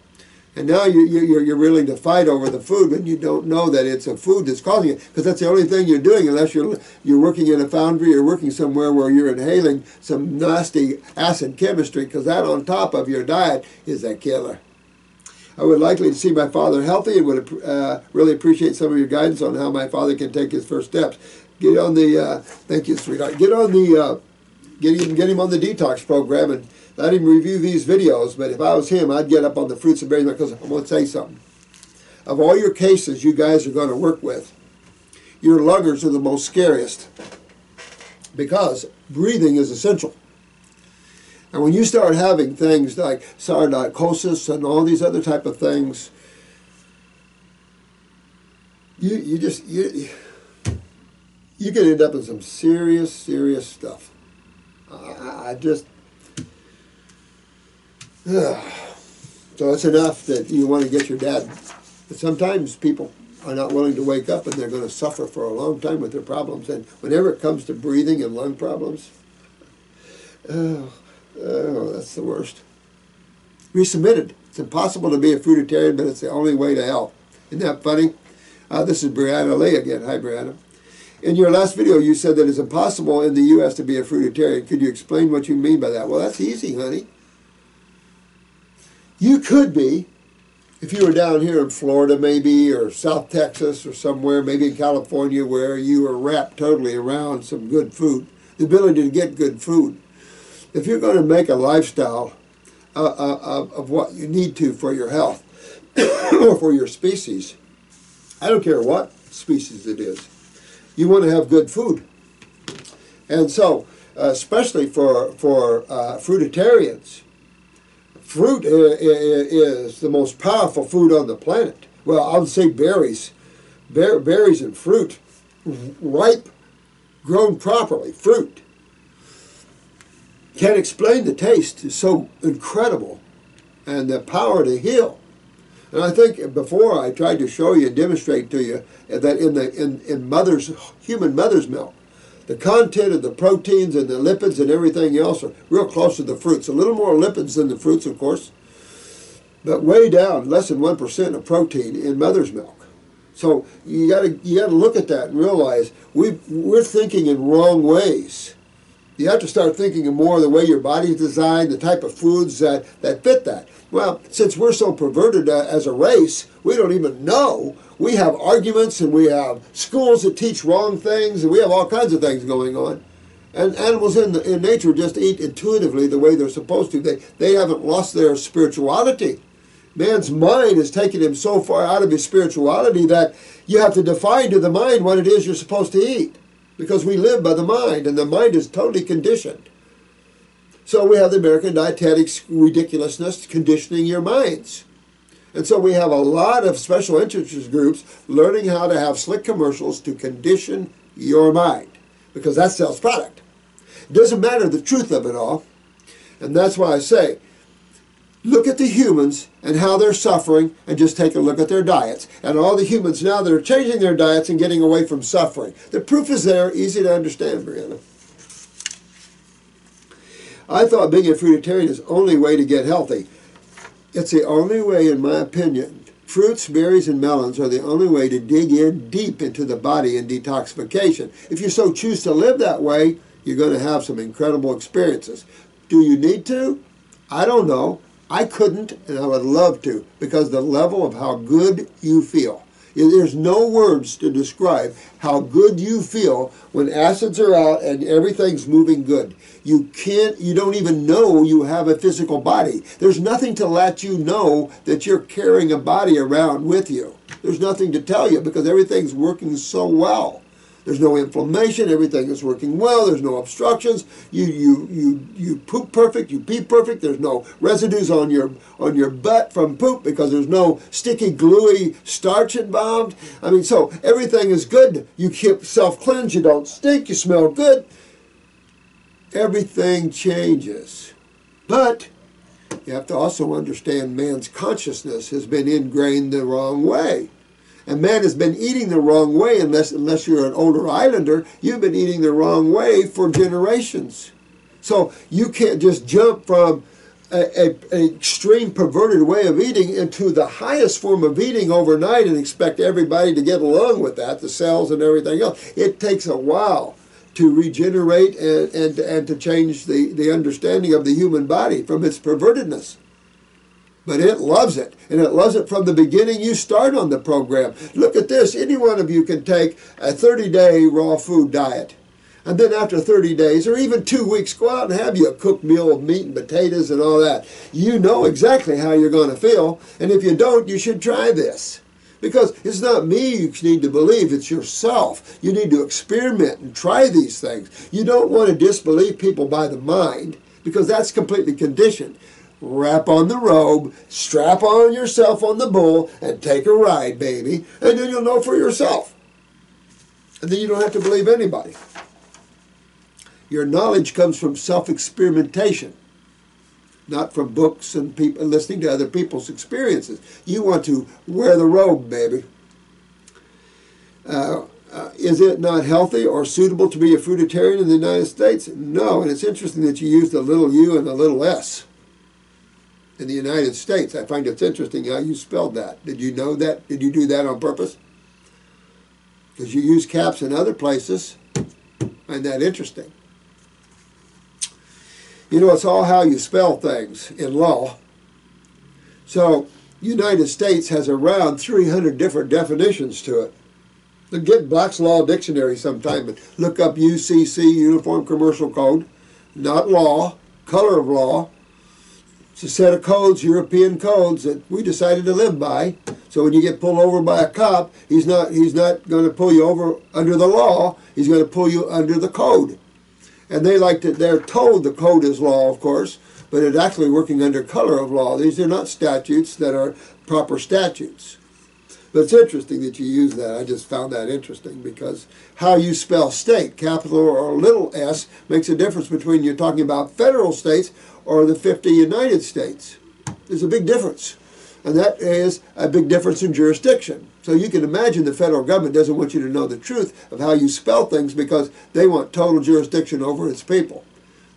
And now you're willing to fight over the food when you don't know that it's a food that's causing it, because that's the only thing you're doing, unless you're working in a foundry or working somewhere where you're inhaling some nasty acid chemistry, because that on top of your diet is a killer. I would likely to see my father healthy and would really appreciate some of your guidance on how my father can take his first steps. Get on the, thank you, sweetheart. Get on the, get him on the detox program and let him review these videos. But if I was him, I'd get up on the fruits and berries, because I'm going to say something. Of all your cases you guys are going to work with, your lungers are the most scariest, because breathing is essential. And when you start having things like sarcoidosis and all these other type of things, you can end up in some serious stuff. So it's enough that you want to get your dad. But sometimes people are not willing to wake up, and they're going to suffer for a long time with their problems. And whenever it comes to breathing and lung problems, that's the worst. Resubmitted. It's impossible to be a fruitarian, but it's the only way to help. Isn't that funny? This is Brianna Lee again. Hi, Brianna. In your last video, you said that it's impossible in the U.S. to be a fruitarian. Could you explain what you mean by that? Well, that's easy, honey. You could be, if you were down here in Florida maybe, or South Texas or somewhere, maybe in California, where you are wrapped totally around some good food, the ability to get good food. If you're going to make a lifestyle of what you need to for your health or for your species, I don't care what species it is, you want to have good food. And so, especially for fruitarians, fruit is the most powerful food on the planet. Well, I would say berries. Berries and fruit, ripe, grown properly, fruit. Can't explain the taste. It's so incredible. And the power to heal. And I think before I tried to show you and demonstrate to you that in human mother's milk, the content of the proteins and the lipids and everything else are real close to the fruits. A little more lipids than the fruits, of course, but way down, less than 1% of protein in mother's milk. So you got to look at that and realize we're thinking in wrong ways. You have to start thinking more of the way your body's designed, the type of foods that fit that. Well, since we're so perverted as a race, we don't even know. We have arguments, and we have schools that teach wrong things, and we have all kinds of things going on. And animals in nature just eat intuitively the way they're supposed to. They haven't lost their spirituality. Man's mind has taken him so far out of his spirituality that you have to define to the mind what it is you're supposed to eat. Because we live by the mind, and the mind is totally conditioned. So we have the American dietetics ridiculousness, conditioning your minds. And so we have a lot of special interest groups learning how to have slick commercials to condition your mind, because that sells product. It doesn't matter the truth of it all. And that's why I say, look at the humans and how they're suffering, and just take a look at their diets. And all the humans now that are changing their diets and getting away from suffering. The proof is there, easy to understand, Brianna. I thought being a fruitarian is the only way to get healthy. It's the only way, in my opinion. Fruits, berries, and melons are the only way to dig in deep into the body in detoxification. If you so choose to live that way, you're going to have some incredible experiences. Do you need to? I don't know. I couldn't, and I would love to, because the level of how good you feel. There's no words to describe how good you feel when acids are out and everything's moving good. You don't even know you have a physical body. There's nothing to let you know that you're carrying a body around with you. There's nothing to tell you because everything's working so well. There's no inflammation, everything is working well, there's no obstructions, you poop perfect, you pee perfect, there's no residues on your butt from poop because there's no sticky, gluey starch involved. I mean, so everything is good. You keep self-cleanse, you don't stink, you smell good. Everything changes. But you have to also understand man's consciousness has been ingrained the wrong way. And man has been eating the wrong way, unless you're an older islander, you've been eating the wrong way for generations. So you can't just jump from an extreme perverted way of eating into the highest form of eating overnight and expect everybody to get along with that, the cells and everything else. It takes a while to regenerate and to change the understanding of the human body from its pervertedness. But it loves it, and it loves it from the beginning you start on the program. Look at this. Any one of you can take a 30-day raw food diet, and then after 30 days, or even 2 weeks, go out and have you a cooked meal of meat and potatoes and all that. You know exactly how you're going to feel, and if you don't, you should try this. Because it's not me you need to believe, it's yourself. You need to experiment and try these things. You don't want to disbelieve people by the mind, because that's completely conditioned. Wrap on the robe, strap on yourself on the bull, and take a ride, baby. And then you'll know for yourself. And then you don't have to believe anybody. Your knowledge comes from self-experimentation, not from books and people listening to other people's experiences. You want to wear the robe, baby. Is it not healthy or suitable to be a fruitarian in the United States? No, and it's interesting that you use the little u and the little s. In the United States. I find it's interesting how you spelled that. Did you know that? Did you do that on purpose? Because you use caps in other places. I find that interesting. You know, it's all how you spell things in law. So, United States has around 300 different definitions to it. Get Black's Law Dictionary sometime and look up UCC, Uniform Commercial Code, not law, color of law. It's a set of codes, European codes, that we decided to live by. So when you get pulled over by a cop, he's not going to pull you over under the law. He's going to pull you under the code. And they're told the code is law, of course, but it's actually working under color of law. These are not statutes that are proper statutes. But it's interesting that you use that. I just found that interesting because how you spell state, capital or little s, makes a difference between you're talking about federal states or the 50 United States. There's a big difference. And that is a big difference in jurisdiction. So you can imagine the federal government doesn't want you to know the truth of how you spell things because they want total jurisdiction over its people.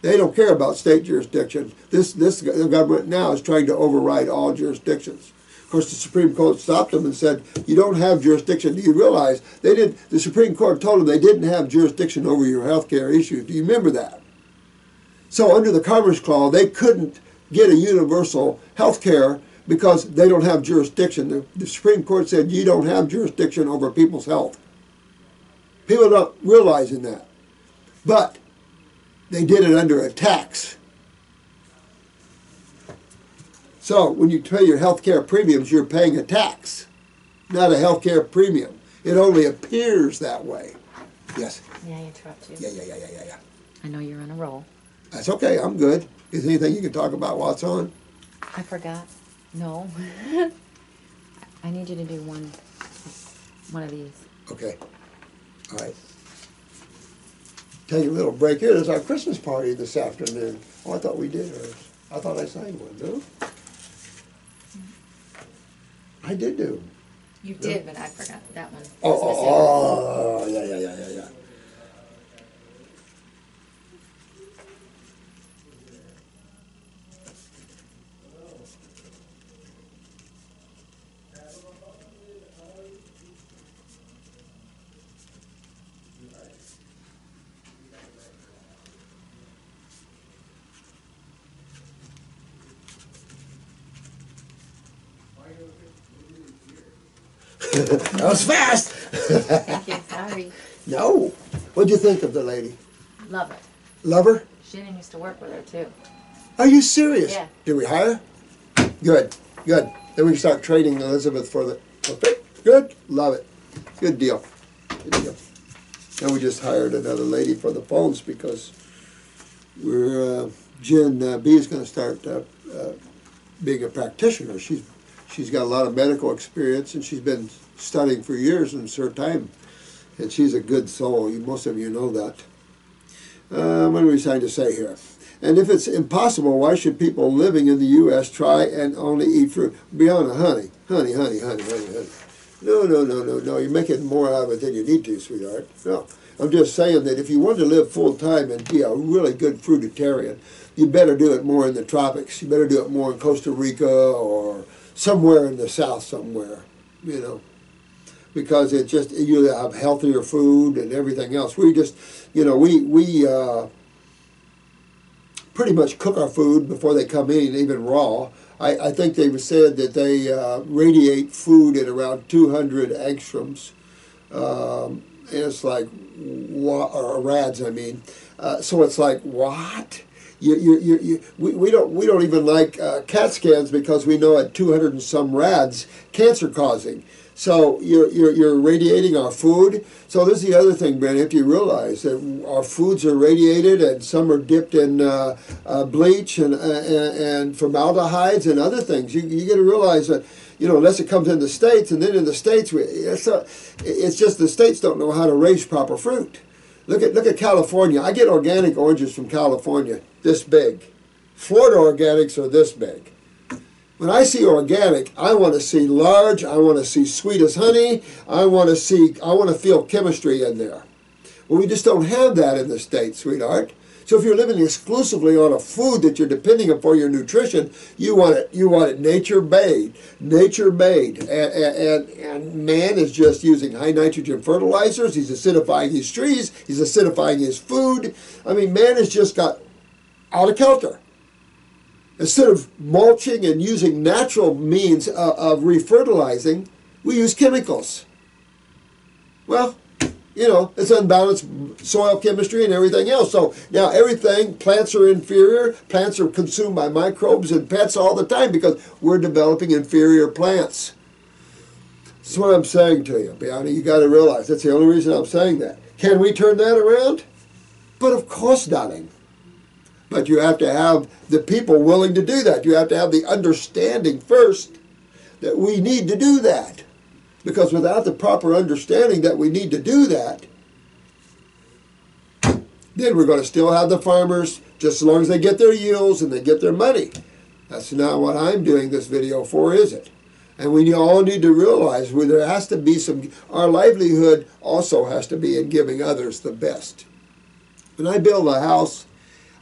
They don't care about state jurisdiction. This government now is trying to override all jurisdictions. Of course, the Supreme Court stopped them and said, you don't have jurisdiction. Do you realize the Supreme Court told them they didn't have jurisdiction over your health care issues. Do you remember that? So under the Commerce Clause, they couldn't get a universal health care because they don't have jurisdiction. The Supreme Court said you don't have jurisdiction over people's health. People are not realizing that. But they did it under a tax. So when you pay your health care premiums, you're paying a tax, not a health care premium. It only appears that way. Yes? May I interrupt you? Yeah. I know you're on a roll. That's okay. I'm good. Is there anything you can talk about while it's on? I forgot. No. I need you to do one of these. Okay. All right. Take a little break here. There's our Christmas party this afternoon. Oh, I thought we did ours. I thought I sang one, no? I did do. You did, but I forgot that one. Oh, yeah. That was fast. Thank you. Sorry. No. What'd you think of the lady? Love it. Love her? Shannon used to work with her too. Are you serious? Yeah. Did we hire? Good. Good. Then we can start trading Elizabeth for the. Okay. Good. Love it. Good deal. Good deal. And we just hired another lady for the phones because we're Jen B is going to start being a practitioner. She's got a lot of medical experience and she's been studying for years in her time. And she's a good soul. Most of you know that. What are we trying to say here? And if it's impossible, why should people living in the U.S. try and only eat fruit? Beyond honey. Honey. No. You're making more out of it than you need to, sweetheart. No. I'm just saying that if you want to live full time and be a really good fruitarian, you better do it more in the tropics. You better do it more in Costa Rica or somewhere in the south somewhere, you know. Because it just, you have healthier food and everything else. We just, we pretty much cook our food before they come in, even raw. I think they said that they radiate food at around 200 angstroms. And it's like, or rads, I mean. So it's like, what? We don't even like CAT scans because we know at 200 and some rads, cancer causing. So you're radiating our food. So this is the other thing, Brandon. If you realize that our foods are radiated and some are dipped in bleach and formaldehydes and other things, you got to realize that unless it comes in the States, and then in the States, it's just the States don't know how to raise proper fruit. Look at California. I get organic oranges from California, this big. Florida organics are this big. When I see organic, I want to see large, I want to see sweet as honey, I want to feel chemistry in there. Well, we just don't have that in the States, sweetheart. So if you're living exclusively on a food that you're depending on for your nutrition, you want it nature-made, and man is just using high nitrogen fertilizers. He's acidifying his trees. He's acidifying his food. I mean, man has just got out of kilter. Instead of mulching and using natural means of refertilizing, we use chemicals. Well, it's unbalanced soil chemistry and everything else. So now plants are inferior. Plants are consumed by microbes and pests all the time because we're developing inferior plants. That's what I'm saying to you, Bianca. You got to realize that's the only reason I'm saying that. Can we turn that around? But of course not. But you have to have the people willing to do that. You have to have the understanding first that we need to do that. Because without the proper understanding that we need to do that, then we're going to still have the farmers just as long as they get their yields and they get their money. That's not what I'm doing this video for, is it? And we all need to realize there has to be our livelihood also has to be in giving others the best. When I build a house,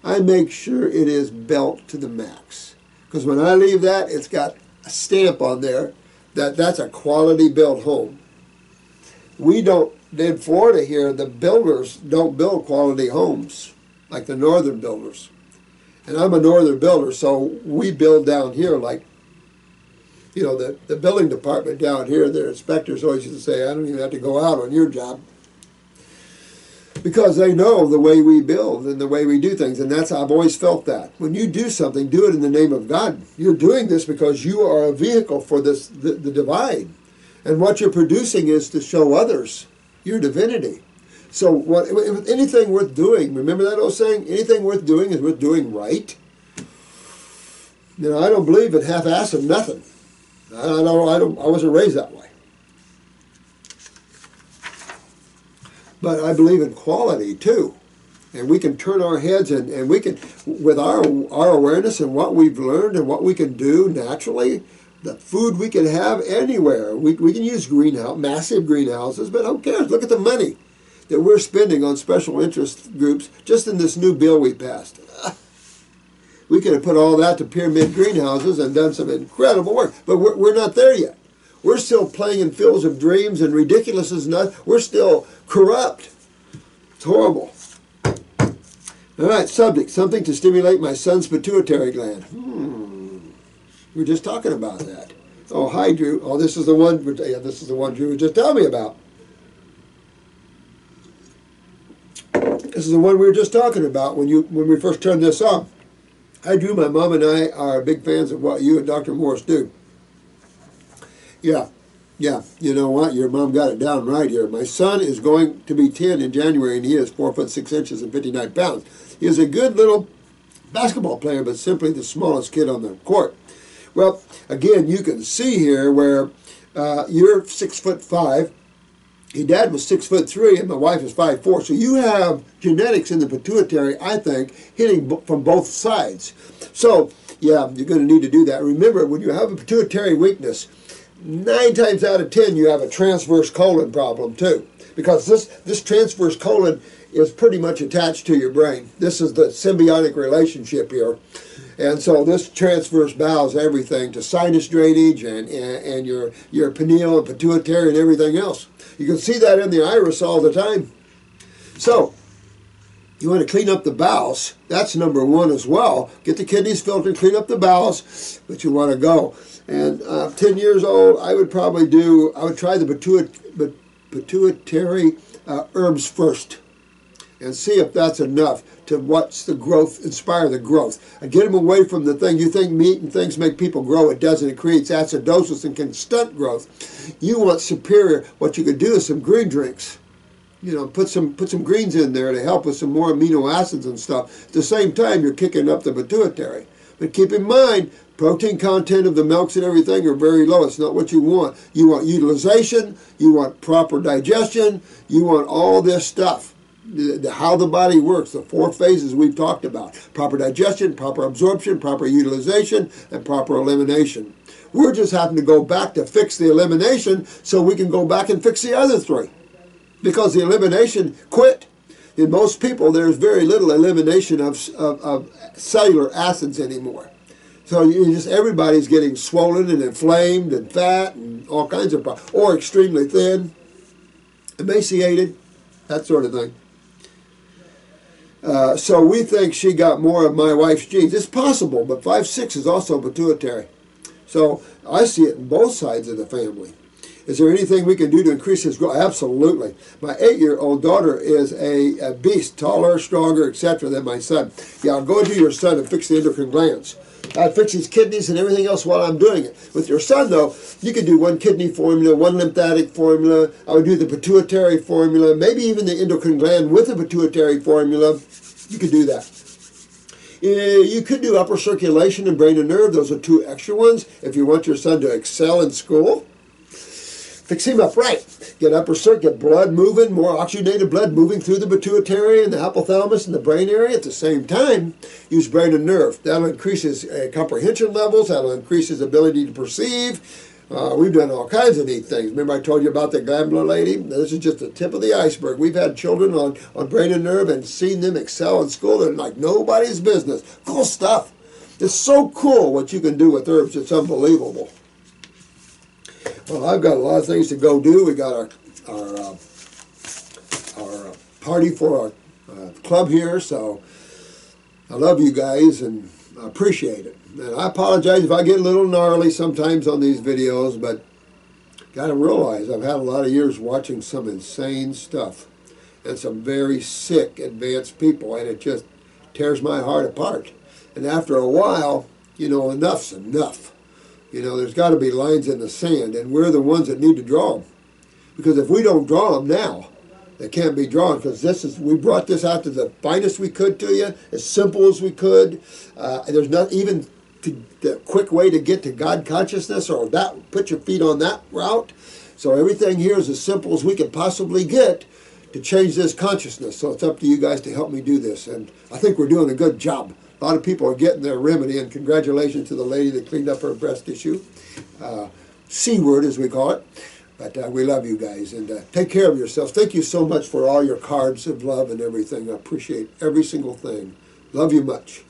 I make sure it is built to the max. Because when I leave that, it's got a stamp on there that's a quality built home. In Florida here, the builders don't build quality homes like the northern builders. And I'm a northern builder, so we build down here like, the building department down here, their inspectors always used to say, I don't even have to go out on your job. Because they know the way we build and the way we do things. And I've always felt that. When you do something, do it in the name of God. You're doing this because you are a vehicle for the divine. And what you're producing is to show others your divinity. So anything worth doing, remember that old saying? Anything worth doing is worth doing right. I don't believe in half-ass and nothing. I wasn't raised that way. But I believe in quality too. And we can turn our heads and we can, with our awareness and what we've learned and what we can do naturally, the food we can have anywhere. We can use massive greenhouses, but who cares? Look at the money that we're spending on special interest groups just in this new bill we passed. We could have put all that to pyramid greenhouses and done some incredible work, but we're not there yet. We're still playing in fields of dreams and ridiculousness. We're still corrupt. It's horrible. All right, subject, something to stimulate my son's pituitary gland. We were just talking about that. Oh, hi, Drew. Oh, this is the one. Yeah, this is the one Drew was just telling me about. This is the one we were just talking about when we first turned this on. Hi, Drew. My mom and I are big fans of what you and Dr. Morse do. Yeah. You know what? Your mom got it down right here. My son is going to be 10 in January, and he is 4 foot 6 inches and 59 pounds. He is a good little basketball player, but simply the smallest kid on the court. Well, again, you can see here where you're 6'5". Your dad was 6'3", and my wife is 5'4". So you have genetics in the pituitary, I think, hitting from both sides. So, yeah, you're going to need to do that. Remember, when you have a pituitary weakness, 9 times out of 10, you have a transverse colon problem too, because this transverse colon is pretty much attached to your brain. This is the symbiotic relationship here. And so this transverse bows everything to sinus drainage and your pineal and pituitary and everything else. You can see that in the iris all the time. So you want to clean up the bowels. That's number one as well. Get the kidneys filtered, clean up the bowels, but you want to go. And 10 years old, I would try the pituitary herbs first and see if that's enough to inspire the growth. And get them away from the thing. You think meat and things make people grow. It doesn't. It creates acidosis and can stunt growth. You want superior. What you could do is some green drinks. You know, put some greens in there to help with some more amino acids and stuff. At the same time, you're kicking up the pituitary. But keep in mind, protein content of the milks and everything are very low. It's not what you want. You want utilization. You want proper digestion. You want all this stuff. How the body works, the 4 phases we've talked about. Proper digestion, proper absorption, proper utilization, and proper elimination. We're just having to go back to fix the elimination so we can go back and fix the other 3. Because the elimination quit. In most people, there's very little elimination of cellular acids anymore. So everybody's getting swollen and inflamed and fat and all kinds of problems. Or extremely thin, emaciated, that sort of thing. So we think she got more of my wife's genes. It's possible, but 5'6" is also pituitary. So I see it in both sides of the family. Is there anything we can do to increase his growth? Absolutely. My 8-year-old daughter is a beast, taller, stronger, etc. than my son. Yeah, I'll go to your son and fix the endocrine glands. I'd fix his kidneys and everything else while I'm doing it. With your son, though, you could do 1 kidney formula, 1 lymphatic formula. I would do the pituitary formula, maybe even the endocrine gland with the pituitary formula. You could do that. You could do upper circulation and brain and nerve. Those are 2 extra ones if you want your son to excel in school. Fix him up right. Get upper circuit, blood moving, more oxygenated blood moving through the pituitary and the hypothalamus and the brain area. At the same time, use brain and nerve. That'll increase his comprehension levels. That'll increase his ability to perceive. We've done all kinds of neat things. Remember I told you about the gambler lady? This is just the tip of the iceberg. We've had children on brain and nerve and seen them excel in school. They're like nobody's business. Cool stuff. It's so cool what you can do with herbs. It's unbelievable. Well, I've got a lot of things to go do. We got our party for our club here, so I love you guys and I appreciate it. And I apologize if I get a little gnarly sometimes on these videos, but got to realize I've had a lot of years watching some insane stuff and some very sick, advanced people, and it just tears my heart apart. And after a while, you know, enough's enough. You know, there's got to be lines in the sand, and we're the ones that need to draw them. Because if we don't draw them now, they can't be drawn, because we brought this out to the finest we could to you, as simple as we could. There's not even the quick way to get to God consciousness or that, put your feet on that route. So everything here is as simple as we can possibly get to change this consciousness. So it's up to you guys to help me do this, and I think we're doing a good job. A lot of people are getting their remedy, and congratulations to the lady that cleaned up her breast tissue. C word, as we call it. But we love you guys, and take care of yourselves. Thank you so much for all your cards of love and everything. I appreciate every single thing. Love you much.